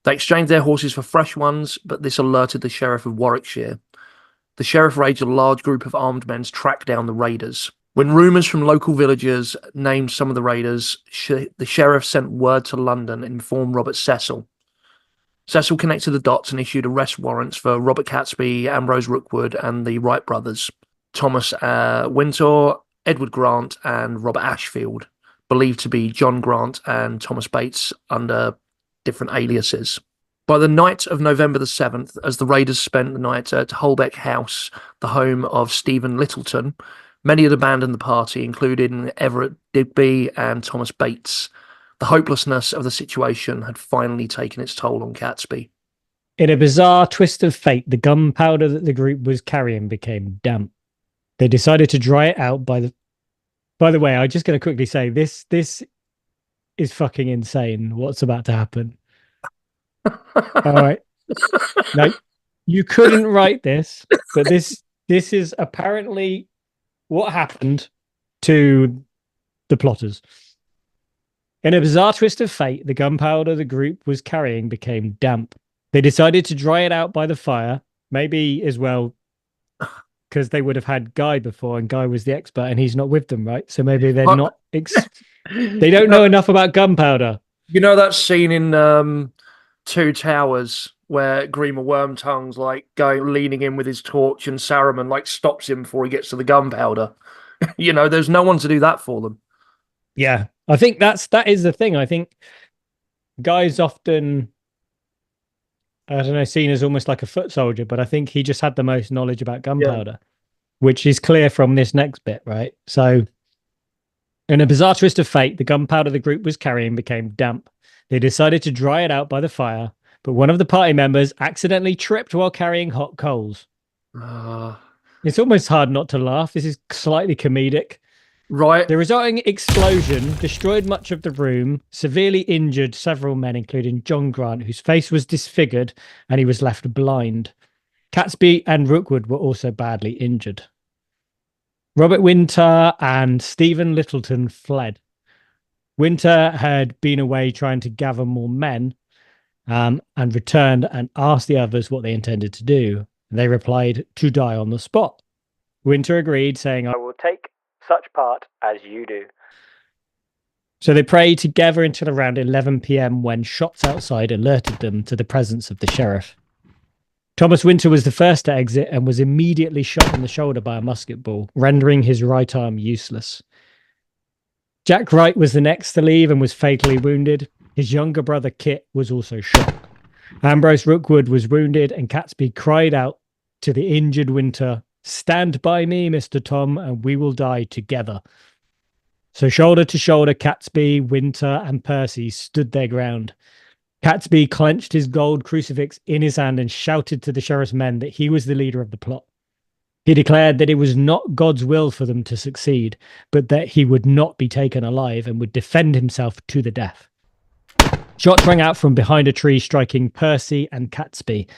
They exchanged their horses for fresh ones, but this alerted the Sheriff of Warwickshire. The Sheriff arranged a large group of armed men to track down the raiders. When rumours from local villagers named some of the raiders, the Sheriff sent word to London and informed Robert Cecil. Cecil connected the dots and issued arrest warrants for Robert Catesby, Ambrose Rookwood, and the Wright brothers, Thomas Wintour, Edward Grant, and Robert Ashfield, believed to be John Grant and Thomas Bates under different aliases. By the night of November the 7th, as the raiders spent the night at Holbeck House, the home of Stephen Littleton, many had abandoned the party, including Everett Digby and Thomas Bates. The hopelessness of the situation had finally taken its toll on Catesby. In a bizarre twist of fate, the gunpowder that the group was carrying became damp. They decided to dry it out by the... By the way, I'm just going to quickly say, this is fucking insane, what's about to happen. All right. No, you couldn't write this, but this is apparently what happened to the plotters. In a bizarre twist of fate, the gunpowder the group was carrying became damp. They decided to dry it out by the fire, maybe as well because they would have had Guy before, and Guy was the expert, and he's not with them, right? So maybe they're not... they don't know enough about gunpowder. You know that scene in Two Towers where Grima Wormtongue's like leaning in with his torch, and Saruman like stops him before he gets to the gunpowder? You know, there's no one to do that for them. Yeah, I think that is the thing. I think Guy's often, I don't know, seen as almost like a foot soldier, but I think he just had the most knowledge about gunpowder. which is clear from this next bit, right? So, in a bizarre twist of fate, the gunpowder the group was carrying became damp. They decided to dry it out by the fire, but one of the party members accidentally tripped while carrying hot coals. It's almost hard not to laugh. This is slightly comedic. Right. The resulting explosion destroyed much of the room, severely injured several men, including John Grant, whose face was disfigured and he was left blind. Catesby and Rookwood were also badly injured. Robert Winter and Stephen Littleton fled. Winter had been away trying to gather more men and returned and asked the others what they intended to do. They replied, to die on the spot. Winter agreed, saying, I will take such part as you do. So they prayed together until around 11 p.m. when shots outside alerted them to the presence of the sheriff. Thomas Winter was the first to exit and was immediately shot in the shoulder by a musket ball, rendering his right arm useless. Jack Wright was the next to leave and was fatally wounded. His younger brother Kit was also shot. Ambrose Rookwood was wounded, and Catesby cried out to the injured Winter, "Stand by me, Mr. Tom, and we will die together." So shoulder to shoulder, Catesby, Winter, and Percy stood their ground. Catesby clenched his gold crucifix in his hand and shouted to the sheriff's men that he was the leader of the plot. He declared that it was not God's will for them to succeed, but that he would not be taken alive and would defend himself to the death. Shots rang out from behind a tree, striking Percy and Catesby.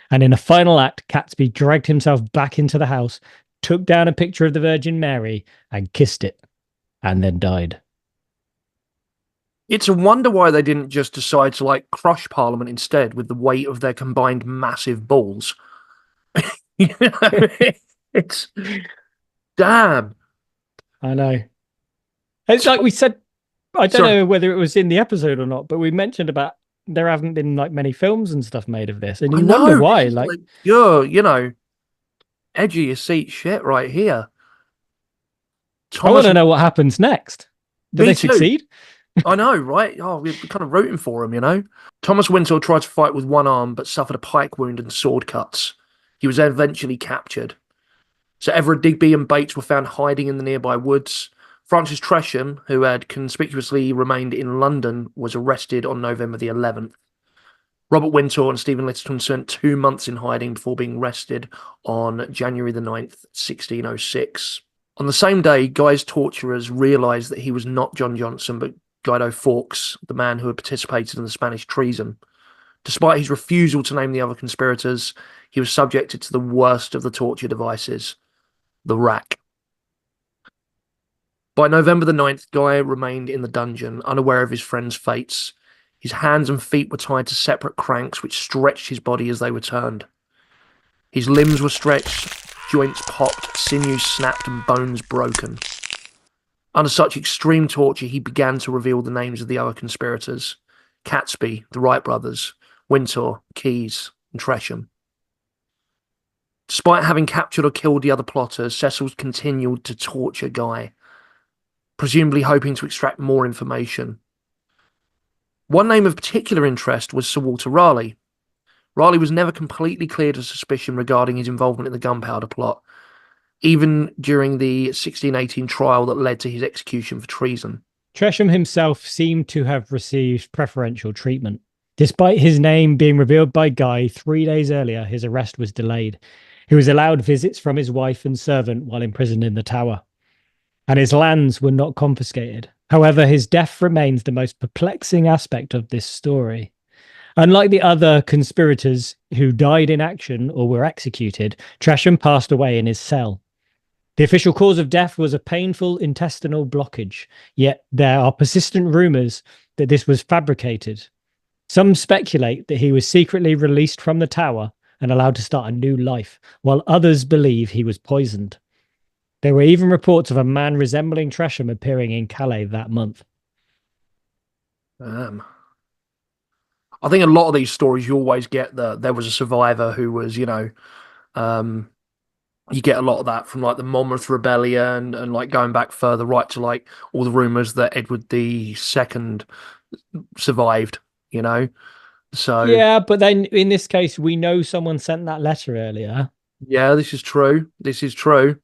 And in a final act, Catesby dragged himself back into the house, took down a picture of the Virgin Mary and kissed it, and then died. It's a wonder why they didn't just decide to like crush Parliament instead with the weight of their combined massive balls. You know, it's damn. I know. It's like we said, I don't know whether it was in the episode or not, but we mentioned about there haven't been like many films and stuff made of this, and you wonder why. Like you're, you know, edge of your seat shit right here. I want to know what happens next. Do they succeed? I know, right? Oh, we're kind of rooting for him, you know. Thomas Wintle tried to fight with one arm, but suffered a pike wound and sword cuts. He was eventually captured. Sir Everard Digby and Bates were found hiding in the nearby woods. Francis Tresham, who had conspicuously remained in London, was arrested on November the 11th. Robert Wintour and Stephen Littleton spent 2 months in hiding before being arrested on January the 9th, 1606. On the same day, Guy's torturers realised that he was not John Johnson, but Guy Fawkes, the man who had participated in the Spanish treason. Despite his refusal to name the other conspirators, he was subjected to the worst of the torture devices, the rack. By November the 9th, Guy remained in the dungeon, unaware of his friends' fates. His hands and feet were tied to separate cranks which stretched his body as they were turned. His limbs were stretched, joints popped, sinews snapped and bones broken. Under such extreme torture, he began to reveal the names of the other conspirators: Catesby, the Wright brothers, Wintour, Keyes, and Tresham. Despite having captured or killed the other plotters, Cecil continued to torture Guy, presumably hoping to extract more information. One name of particular interest was Sir Walter Raleigh. Raleigh was never completely cleared of suspicion regarding his involvement in the Gunpowder Plot, even during the 1618 trial that led to his execution for treason. Tresham himself seemed to have received preferential treatment. Despite his name being revealed by Guy 3 days earlier, his arrest was delayed. He was allowed visits from his wife and servant while imprisoned in the Tower, and his lands were not confiscated. However, his death remains the most perplexing aspect of this story. Unlike the other conspirators who died in action or were executed, Tresham passed away in his cell. The official cause of death was a painful intestinal blockage, yet there are persistent rumours that this was fabricated. Some speculate that he was secretly released from the Tower and allowed to start a new life, while others believe he was poisoned. There were even reports of a man resembling Tresham appearing in Calais that month. I think a lot of these stories you always get that there was a survivor who was, you know, you get a lot of that from like the Monmouth Rebellion and like going back further right to like all the rumours that Edward II survived, you know. So yeah, but then in this case, we know someone sent that letter earlier. Yeah, this is true. This is true.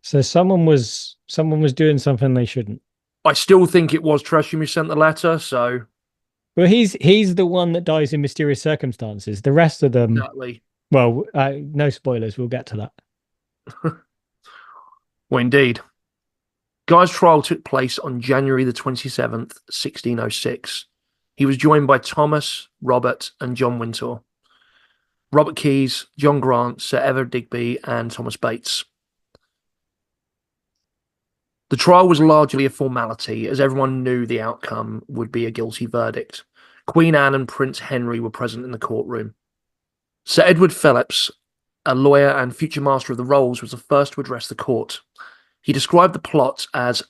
So someone was doing something they shouldn't. I still think it was Tresham who sent the letter, so Well, he's the one that dies in mysterious circumstances. The rest of them, exactly. well, no spoilers. We'll get to that. Well, indeed. Guy's trial took place on January the 27th, 1606. He was joined by Thomas, Robert, and John Wintour. Robert Keyes, John Grant, Sir Everard Digby, and Thomas Bates. The trial was largely a formality, as everyone knew the outcome would be a guilty verdict. Queen Anne and Prince Henry were present in the courtroom. Sir Edward Phillips, a lawyer and future Master of the Rolls, was the first to address the court. He described the plot as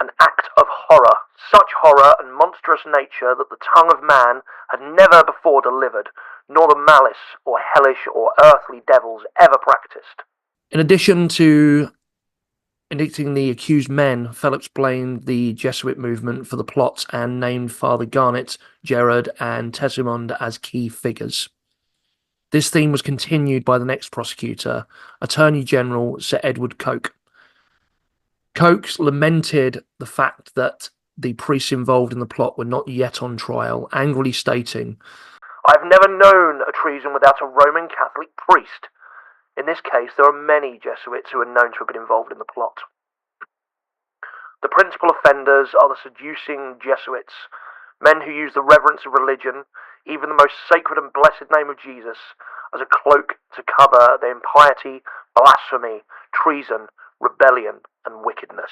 an act of horror, such horror and monstrous nature that the tongue of man had never before delivered, nor the malice or hellish or earthly devils ever practised. In addition to indicting the accused men, Phillips blamed the Jesuit movement for the plot and named Father Garnet, Gerard, and Tessimond as key figures. This theme was continued by the next prosecutor, Attorney General Sir Edward Coke. Coke lamented the fact that the priests involved in the plot were not yet on trial, angrily stating, "I've never known a treason without a Roman Catholic priest. In this case, there are many Jesuits who are known to have been involved in the plot. The principal offenders are the seducing Jesuits, men who use the reverence of religion, even the most sacred and blessed name of Jesus, as a cloak to cover their impiety, blasphemy, treason, rebellion, and wickedness."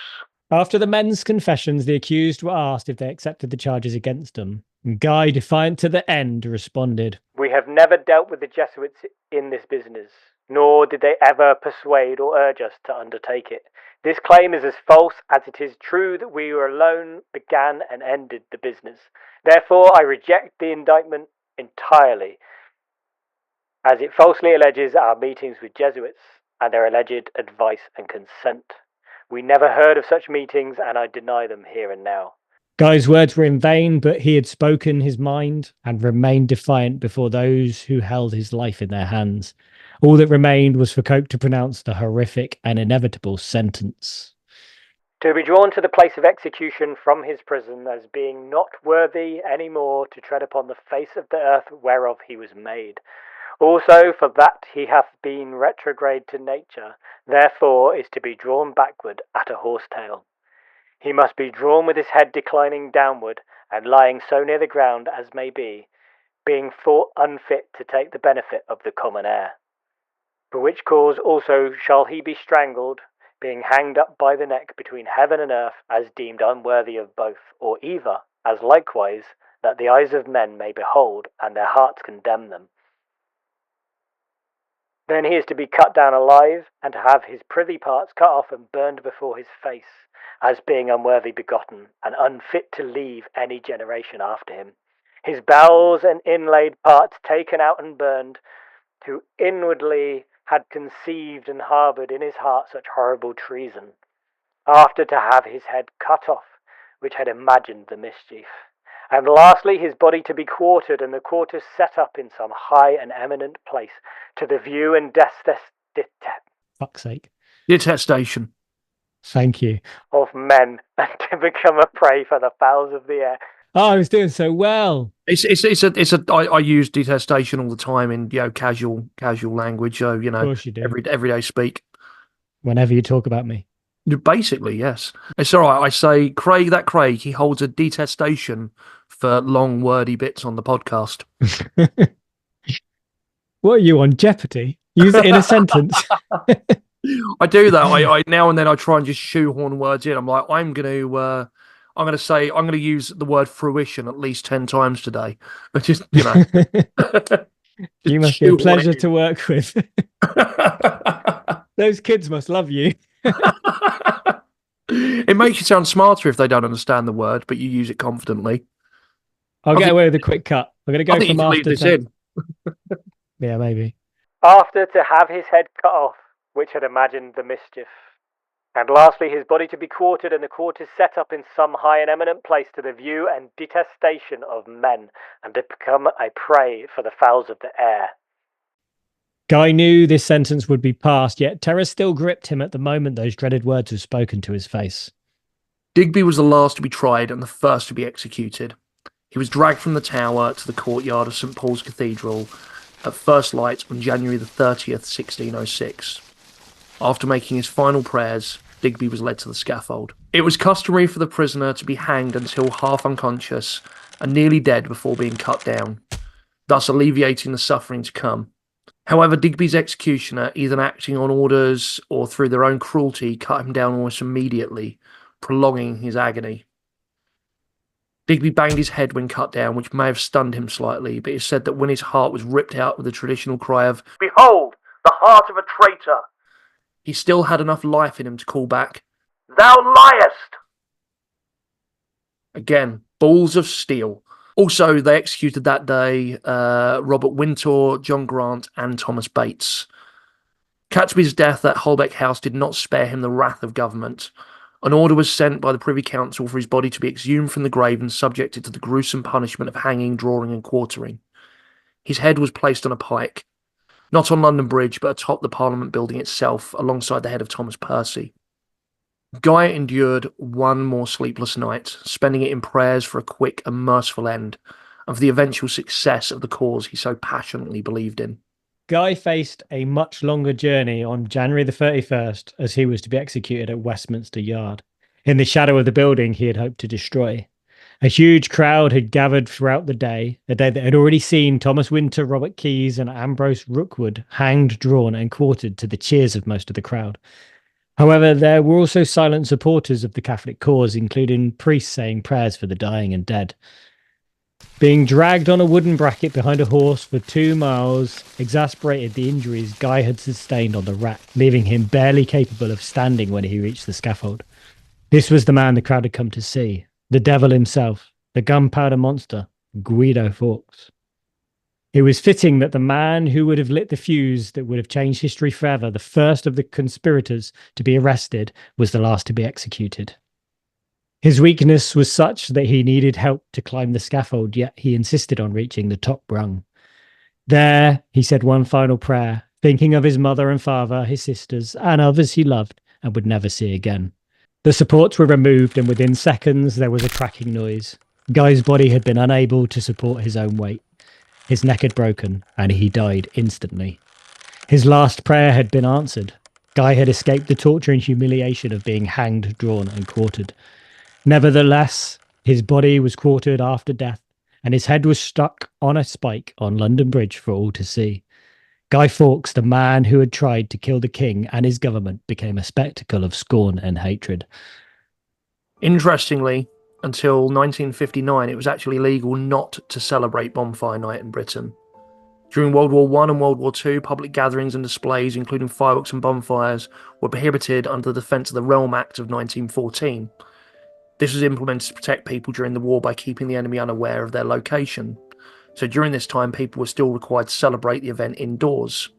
After the men's confessions, the accused were asked if they accepted the charges against them. And Guy, defiant to the end, responded, "We have never dealt with the Jesuits in this business, nor did they ever persuade or urge us to undertake it. This claim is as false as it is true that we were alone began and ended the business. Therefore, I reject the indictment entirely, as it falsely alleges our meetings with Jesuits and their alleged advice and consent. We never heard of such meetings, and I deny them here and now." Guy's words were in vain, but he had spoken his mind and remained defiant before those who held his life in their hands. All that remained was for Coke to pronounce the horrific and inevitable sentence. "To be drawn to the place of execution from his prison as being not worthy any more to tread upon the face of the earth whereof he was made. Also for that he hath been retrograde to nature, therefore is to be drawn backward at a horsetail. He must be drawn with his head declining downward, and lying so near the ground as may be, being thought unfit to take the benefit of the common air. For which cause also shall he be strangled, being hanged up by the neck between heaven and earth, as deemed unworthy of both, or either, as likewise that the eyes of men may behold, and their hearts condemn them. Then he is to be cut down alive, and to have his privy parts cut off and burned before his face, as being unworthy begotten, and unfit to leave any generation after him. His bowels and inlaid parts taken out and burned, who inwardly had conceived and harboured in his heart such horrible treason. After to have his head cut off, which had imagined the mischief. And lastly, his body to be quartered, and the quarters set up in some high and eminent place, to the view and Fuck's sake. Detestation. Thank you. of men, and to become a prey for the fowls of the air. Oh, I was doing so well. I use detestation all the time in casual language. So Of course you do. everyday speak. Whenever you talk about me. Basically, yes. It's all right. I say Craig. He holds a detestation for long wordy bits on the podcast. What are you on, Jeopardy? Use it in a sentence. I do that. I now and then I try and just shoehorn words in. I'm like, I'm going to use the word fruition at least 10 times today. But just You must be a pleasure to work with. Those kids must love you. It makes you sound smarter if they don't understand the word, but you use it confidently. I'll get away with a quick cut. I'm going to go from after this in. Yeah, maybe. After to have his head cut off, which had imagined the mischief. And lastly, his body to be quartered, and the quarters set up in some high and eminent place, to the view and detestation of men, and to become a prey for the fowls of the air. Guy knew this sentence would be passed, yet terror still gripped him at the moment those dreaded words were spoken to his face. Digby was the last to be tried and the first to be executed. He was dragged from the tower to the courtyard of St Paul's Cathedral at first light on January the 30th, 1606. After making his final prayers, Digby was led to the scaffold. It was customary for the prisoner to be hanged until half unconscious and nearly dead before being cut down, thus alleviating the suffering to come. However, Digby's executioner, either acting on orders or through their own cruelty, cut him down almost immediately, prolonging his agony. Digby banged his head when cut down, which may have stunned him slightly, but it is said that when his heart was ripped out with the traditional cry of, "Behold, the heart of a traitor!" he still had enough life in him to call back, "Thou liest!" Again, balls of steel. Also, they executed that day Robert Wintour, John Grant, and Thomas Bates. Catesby's death at Holbeck House did not spare him the wrath of government. An order was sent by the Privy Council for his body to be exhumed from the grave and subjected to the gruesome punishment of hanging, drawing, and quartering. His head was placed on a pike, not on London Bridge, but atop the Parliament building itself, alongside the head of Thomas Percy. Guy endured one more sleepless night, spending it in prayers for a quick and merciful end, and for the eventual success of the cause he so passionately believed in. Guy faced a much longer journey on January the 31st as he was to be executed at Westminster Yard, in the shadow of the building he had hoped to destroy. A huge crowd had gathered throughout the day, a day that had already seen Thomas Winter, Robert Keyes, and Ambrose Rookwood hanged, drawn, and quartered to the cheers of most of the crowd. However, there were also silent supporters of the Catholic cause, including priests saying prayers for the dying and dead. Being dragged on a wooden bracket behind a horse for 2 miles exasperated the injuries Guy had sustained on the rack, leaving him barely capable of standing when he reached the scaffold. This was the man the crowd had come to see, the devil himself, the gunpowder monster, Guy Fawkes. It was fitting that the man who would have lit the fuse that would have changed history forever, the first of the conspirators to be arrested, was the last to be executed. His weakness was such that he needed help to climb the scaffold, yet he insisted on reaching the top rung. There, he said one final prayer, thinking of his mother and father, his sisters, and others he loved and would never see again. The supports were removed, and within seconds there was a cracking noise. Guy's body had been unable to support his own weight. His neck had broken, and he died instantly. His last prayer had been answered. Guy had escaped the torture and humiliation of being hanged, drawn, and quartered. Nevertheless, his body was quartered after death, and his head was stuck on a spike on London Bridge for all to see. Guy Fawkes, the man who had tried to kill the king and his government, became a spectacle of scorn and hatred. Interestingly, until 1959, it was actually legal not to celebrate Bonfire Night in Britain. During World War I and World War II, public gatherings and displays, including fireworks and bonfires, were prohibited under the Defence of the Realm Act of 1914. This was implemented to protect people during the war by keeping the enemy unaware of their location. So during this time, people were still required to celebrate the event indoors.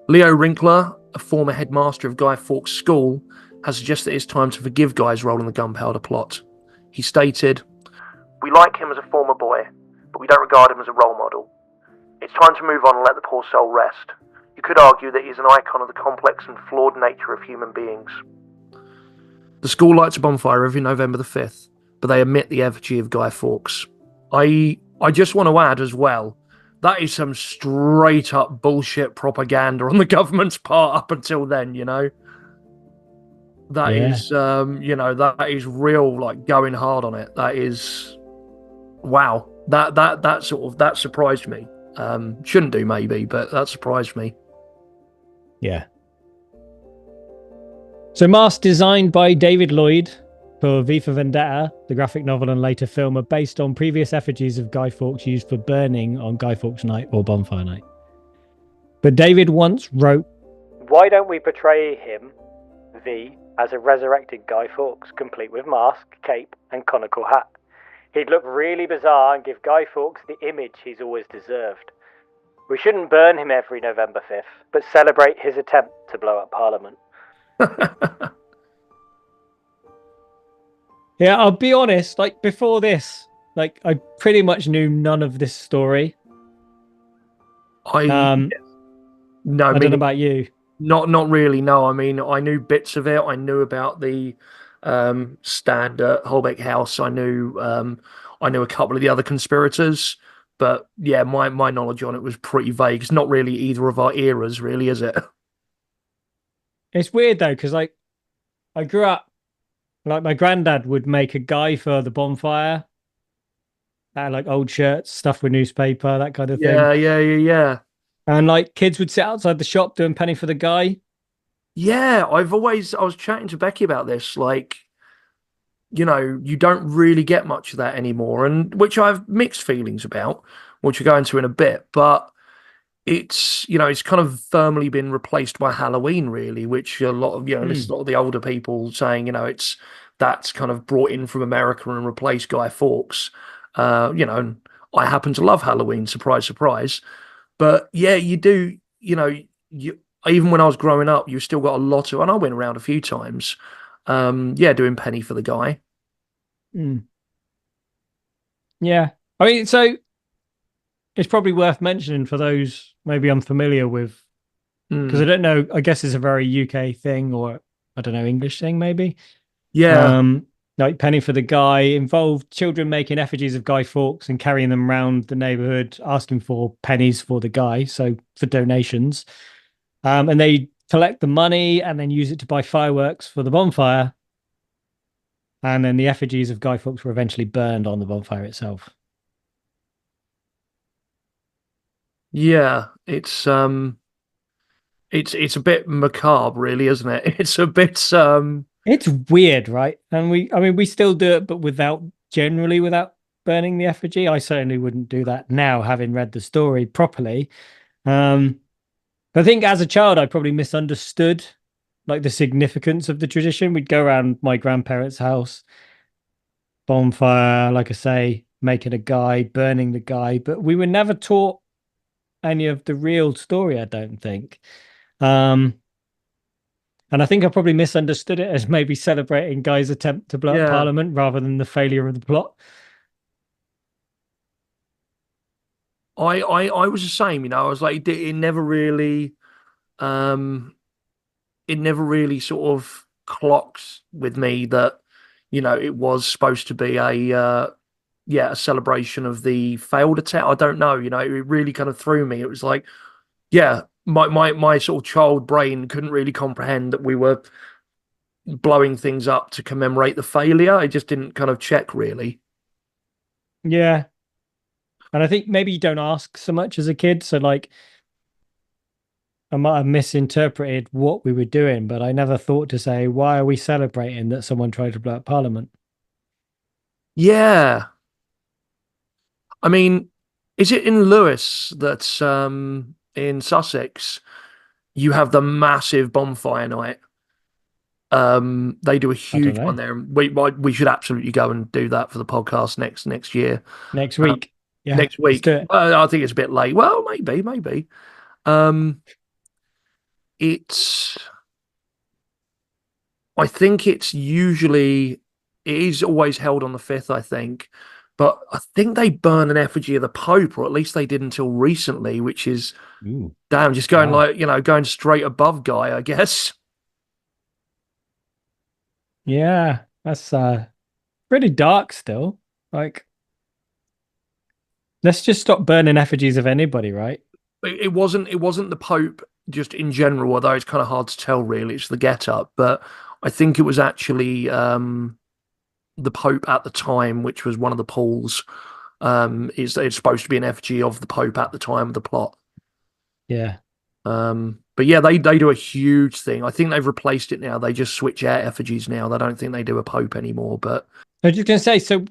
Leo Wrinkler, a former headmaster of Guy Fawkes' school, has suggested it's time to forgive Guy's role in the Gunpowder Plot. He stated, "We like him as a former boy, but we don't regard him as a role model. It's time to move on and let the poor soul rest. You could argue that he's an icon of the complex and flawed nature of human beings." The school lights a bonfire every November the 5th, but they omit the effigy of Guy Fawkes. I just want to add as well, that is some straight up bullshit propaganda on the government's part up until then, you know? That is, that is real, like, going hard on it. That is, wow. That surprised me. Shouldn't do maybe, but that surprised me. Yeah. So masks designed by David Lloyd for V for Vendetta, the graphic novel and later film, are based on previous effigies of Guy Fawkes used for burning on Guy Fawkes Night or Bonfire Night. But David once wrote, "Why don't we portray him, V, as a resurrected Guy Fawkes, complete with mask, cape, and conical hat? He'd look really bizarre and give Guy Fawkes the image he's always deserved. We shouldn't burn him every November 5th, but celebrate his attempt to blow up Parliament." Yeah, I'll be honest, like before this, like I pretty much knew none of this story. I Um, no, I don't know meaning about you. not really. No, I mean I knew bits of it. I knew about the stand at Holbeck House. I knew a couple of the other conspirators, but yeah, my knowledge on it was pretty vague. It's not really either of our eras, really, is it? It's weird though, because like I grew up, like my granddad would make a guy for the bonfire, like old shirts, stuff with newspaper, that kind of thing. Yeah, yeah, yeah, yeah. And like kids would sit outside the shop doing penny for the guy. Yeah, I was chatting to Becky about this, like, you don't really get much of that anymore, and which I have mixed feelings about, which we'll go into in a bit, but it's kind of firmly been replaced by Halloween, really, which a lot of, this is a Hmm. lot of the older people saying, that's kind of brought in from America and replaced Guy Fawkes. And I happen to love Halloween, surprise, surprise. But yeah, you do, you even when I was growing up, you still got a lot of, and I went around a few times, yeah, doing penny for the guy. Hmm. Yeah. I mean, so it's probably worth mentioning for those maybe unfamiliar with, because I Mm. don't know, I guess it's a very UK thing, or I don't know, English thing maybe. Yeah, Um, like Penny for the Guy involved children making effigies of Guy Fawkes and carrying them around the neighborhood, asking for pennies for the guy, so for donations. And they collect the money and then use it to buy fireworks for the bonfire. And then the effigies of Guy Fawkes were eventually burned on the bonfire itself. yeah, it's a bit macabre, really, isn't it? It's a bit It's weird, right? And I mean, we still do it, but generally without burning the effigy. I certainly wouldn't do that now, having read the story properly. Um, but I think as a child, I probably misunderstood like the significance of the tradition. We'd go around my grandparents' house, bonfire, like I say, making a guy, burning the guy, but we were never taught any of the real story, I don't think. Um, and I think I probably misunderstood it as maybe celebrating Guy's attempt to blow up yeah. Parliament rather than the failure of the plot. I was the same, I was like, um it never really sort of clocked with me that, it was supposed to be a celebration of the failed attack. I don't know, it really kind of threw me. It was like, yeah, my sort of child brain couldn't really comprehend that we were blowing things up to commemorate the failure. It just didn't kind of check really. Yeah. And I think maybe you don't ask so much as a kid. So, like, I might have misinterpreted what we were doing, but I never thought to say, why are we celebrating that someone tried to blow up Parliament? Yeah. I mean, is it in Lewis that in Sussex you have the massive bonfire night? They do a I don't huge know. one there. We should absolutely go and do that for the podcast next year. Next Um, week. Yeah, Next let's do week. it. I think it's a bit late. Well, maybe. Um, it's I think it is always held on the 5th, I think. But I think they burn an effigy of the Pope, or at least they did until recently, which is Ooh, damn, just going wow. like, going straight above Guy, I guess. Yeah, that's pretty dark still. Like, let's just stop burning effigies of anybody, right? It wasn't the Pope just in general, although it's kind of hard to tell really. It's the get up, but I think it was actually the Pope at the time, which was one of the Pauls. It's supposed to be an effigy of the Pope at the time of the plot. Yeah. But yeah, they do a huge thing. I think they've replaced it now. They just switch out effigies now. They don't think they do a Pope anymore. But I was just gonna say, so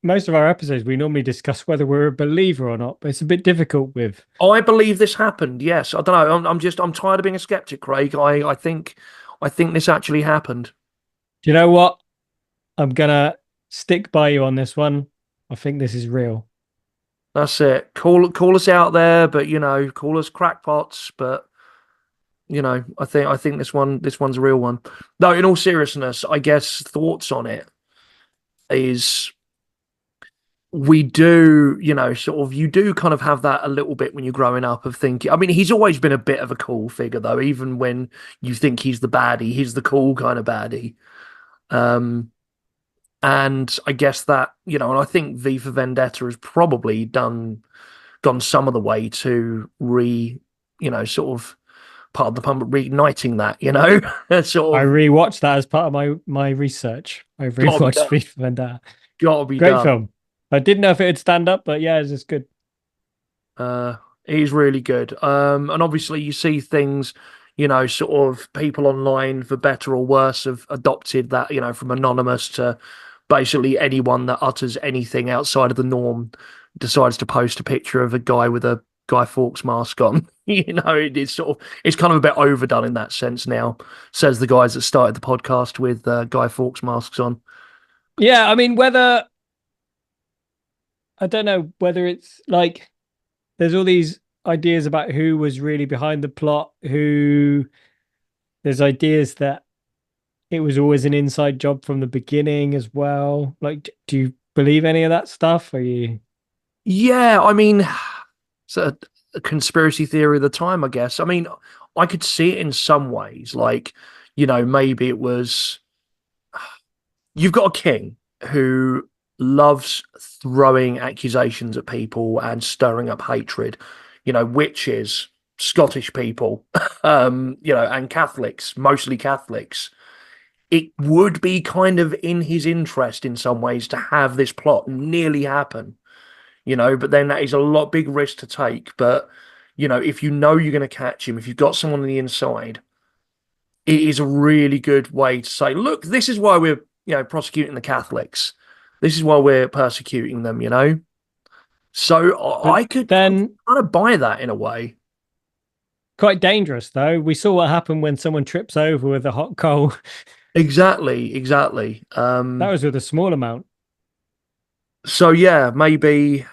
most of our episodes we normally discuss whether we're a believer or not, but it's a bit difficult with. I believe this happened. Yes, I don't know. I'm tired of being a skeptic, Craig. I think this actually happened. Do you know what? I'm gonna stick by you on this one. I think this is real. That's it. Call us out there, but call us crackpots. But I think this one's a real one. No, in all seriousness, I guess thoughts on it is we do, sort of, you do kind of have that a little bit when you're growing up of thinking. I mean, he's always been a bit of a cool figure, though. Even when you think he's the baddie, he's the cool kind of baddie. Um, and I guess that, and I think V for Vendetta has probably gone some of the way to sort of part of the pump, reigniting that, I sort of rewatched that as part of my research. I gotta be rewatched done. V for Vendetta. Gotta be Great done. film. I didn't know if it'd stand up, but yeah, it's just good. He's really good. And obviously you see things, sort of people online, for better or worse, have adopted that, from anonymous to basically anyone that utters anything outside of the norm decides to post a picture of a guy with a Guy Fawkes mask on. It's kind of a bit overdone in that sense now, says the guys that started the podcast with Guy Fawkes masks on. Yeah, I mean, I don't know whether it's like there's all these ideas about who was really behind the plot, there's ideas that it was always an inside job from the beginning as well. Like, do you believe any of that stuff? Are you? Yeah, I mean, it's a conspiracy theory of the time, I guess. I mean, I could see it in some ways, like, maybe it was you've got a king who loves throwing accusations at people and stirring up hatred, witches, Scottish people, and Catholics, mostly Catholics. It would be kind of in his interest in some ways to have this plot nearly happen, but then that is a lot big risk to take. But, if you're going to catch him, if you've got someone on the inside, it is a really good way to say, look, this is why we're, prosecuting the Catholics. This is why we're persecuting them. So But I could then kind of buy that in a way. quite dangerous though. We saw what happened when someone trips over with a hot coal. Exactly, exactly. That was with a small amount. So yeah, maybe.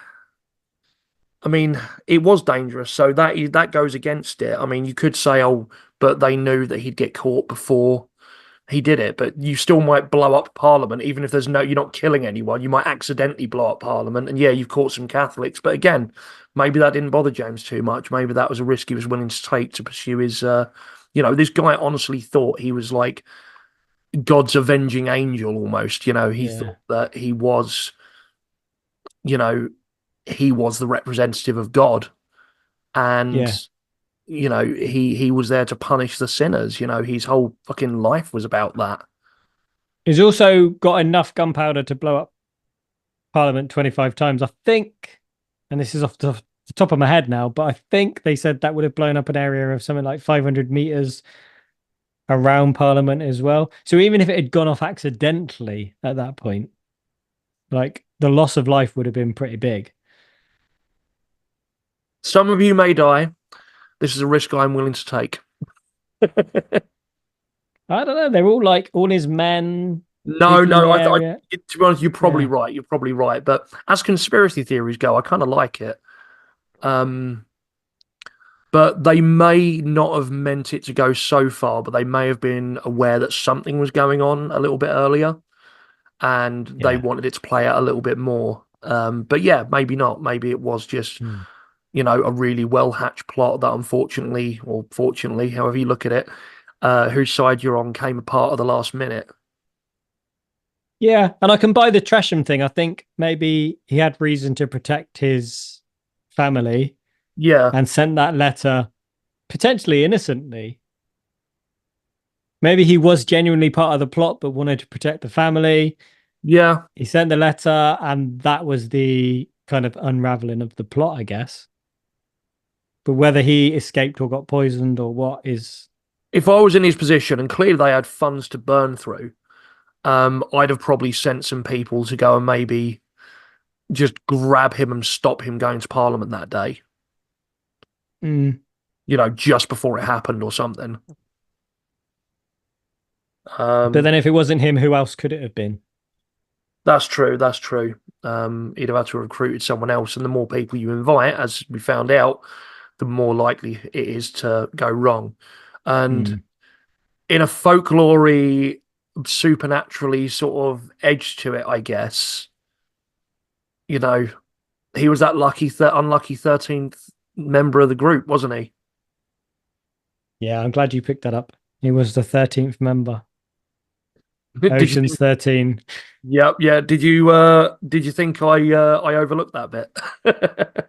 I mean, it was dangerous, so that goes against it. I mean, you could say, oh, but they knew that he'd get caught before he did it. But you still might blow up Parliament, even if you're not killing anyone. You might accidentally blow up Parliament, and yeah, you've caught some Catholics. But again, maybe that didn't bother James too much. Maybe that was a risk he was willing to take to pursue his. This guy honestly thought he was like God's avenging angel almost. He Yeah. thought that you know, he was the representative of God, and Yeah. he was there to punish the sinners. His whole fucking life was about that. He's also got enough gunpowder to blow up Parliament 25 times. I think, and this is off the top of my head now, but I think they said that would have blown up an area of something like 500 meters around Parliament as well. So even if it had gone off accidentally at that point, like the loss of life would have been pretty big. Some of you may die. This is a risk I'm willing to take. I don't know. They're all like all his men No, digging the no. area. To be honest, you're probably Yeah. right. You're probably right. But as conspiracy theories go, I kind of like it. Um, but they may not have meant it to go so far, but they may have been aware that something was going on a little bit earlier, and they Yeah. wanted it to play out a little bit more. But yeah, maybe not. Maybe it was just, Hmm. a really well hatched plot that unfortunately, or fortunately, however you look at it, whose side you're on came apart at the last minute. Yeah. And I can buy the Tresham thing. I think maybe he had reason to protect his family Yeah, and sent that letter potentially innocently. Maybe he was genuinely part of the plot but wanted to protect the family. yeah. He sent the letter, and that was the kind of unraveling of the plot, I guess. But whether he escaped or got poisoned or what is. If I was in his position, and clearly they had funds to burn through, I'd have probably sent some people to go and maybe just grab him and stop him going to Parliament that day. Mm, Just before it happened or something. but then if it wasn't him, who else could it have been? That's true. That's true. He'd have had to have recruited someone else, and the more people you invite, as we found out, the more likely it is to go wrong. And in a folklory, supernaturally sort of edge to it, I guess, you know, he was that unlucky 13th member of the group, wasn't he? Yeah, I'm glad you picked that up. He was the 13th member. Did you Ocean's think? 13. Yeah, yeah. Did you think I overlooked that bit?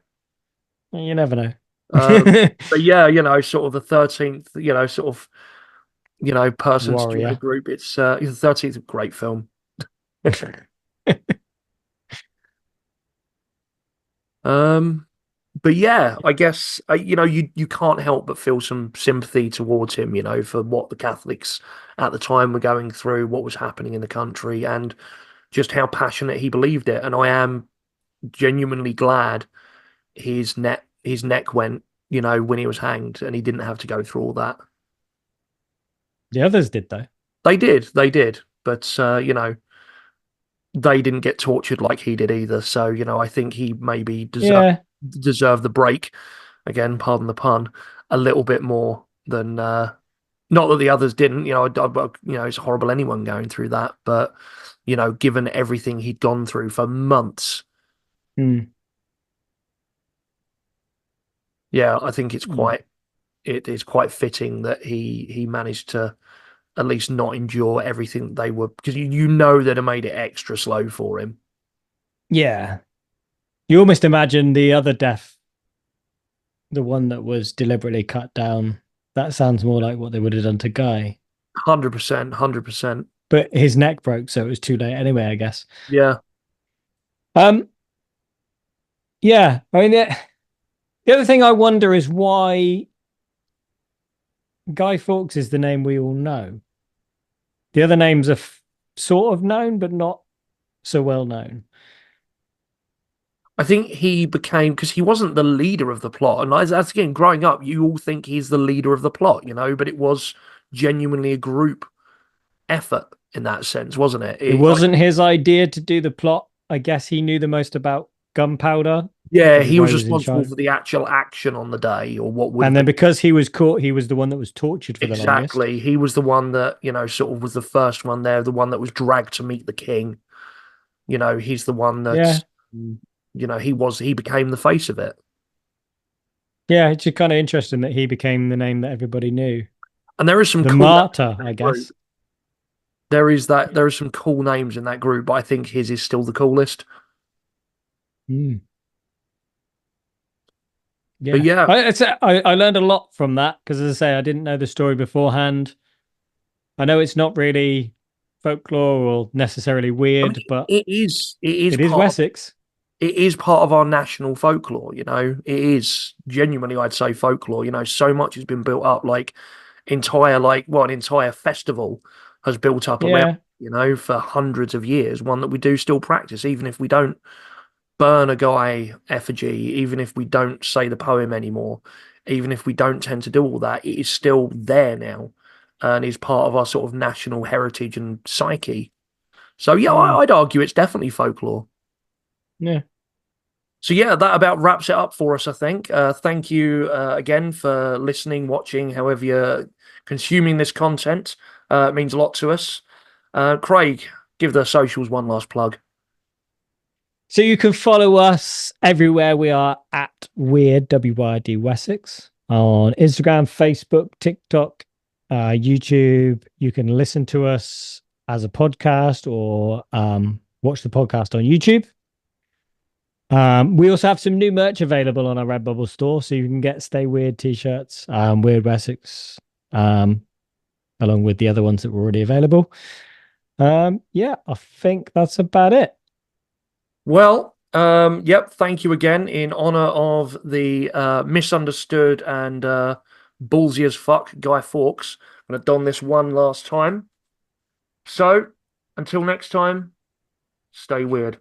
You never know. But yeah, sort of the 13th, sort of, person to join the Warrior. group. It's the 13th, great film. Um, but yeah, I guess you can't help but feel some sympathy towards him, for what the Catholics at the time were going through, what was happening in the country, and just how passionate he believed it. And I am genuinely glad his neck went, when he was hanged, and he didn't have to go through all that. The others did, though. They did, but they didn't get tortured like he did either. So I think he maybe Yeah. deserved the break. Again, pardon the pun, a little bit more than not that the others didn't. It's horrible anyone going through that, but given everything he'd gone through for months, Mm. yeah, I think Yeah. it is quite fitting that he managed to at least not endure everything they were, because that it made it extra slow for him. Yeah. You almost imagine the other death, the one that was deliberately cut down. That sounds more like what they would have done to Guy. 100%, 100%. But his neck broke, so it was too late anyway, I guess. Yeah. Um, yeah. I mean, the other thing I wonder is why Guy Fawkes is the name we all know. The other names are sort of known, but not so well known. I think he became, because he wasn't the leader of the plot. And as again, growing up, you all think he's the leader of the plot, but it was genuinely a group effort in that sense, wasn't it? It wasn't his idea to do the plot. I guess he knew the most about gunpowder, Yeah, which is he why was he was in responsible charge. for the actual action on the day, or what would have And then been. because he was caught, he was the one that was tortured for the longest. Exactly. He was the one that, sort of was the first one there, the one that was dragged to meet the king. He's the one Yeah. that's, he became the face of it. Yeah, it's just kind of interesting that he became the name that everybody knew. And there is some The cool martyr, I guess. There is some cool names in that group, but I think his is still the coolest. Mm. But Yeah. yeah, I learned a lot from that because, as I say, I didn't know the story beforehand. I know it's not really folklore or necessarily I weird, mean, but it is it is part of Wessex. it is part of our national folklore. It is genuinely, I'd say, folklore. So much has been built up, like an entire festival has built up around, Yeah. for hundreds of years. One that we do still practice, even if we don't burn a Guy effigy, even if we don't say the poem anymore, even if we don't tend to do all that, it is still there now and is part of our sort of national heritage and psyche. So yeah, Mm. I'd argue it's definitely folklore. Yeah. So yeah, that about wraps it up for us, I think. Thank you again for listening, watching, however you're consuming this content. It means a lot to us. Craig, give the socials one last plug. So you can follow us everywhere. We are at Wyrd Wyrd Wessex on Instagram, Facebook, TikTok, YouTube. You can listen to us as a podcast or watch the podcast on YouTube. We also have some new merch available on our Redbubble store, so you can get Stay Weird t-shirts, Wyrd Wessex, along with the other ones that were already available. Yeah, I think that's about it. Well, yep, thank you again in honor of the misunderstood and ballsy as fuck Guy Fawkes. I'm going to don this one last time. So, until next time, stay weird.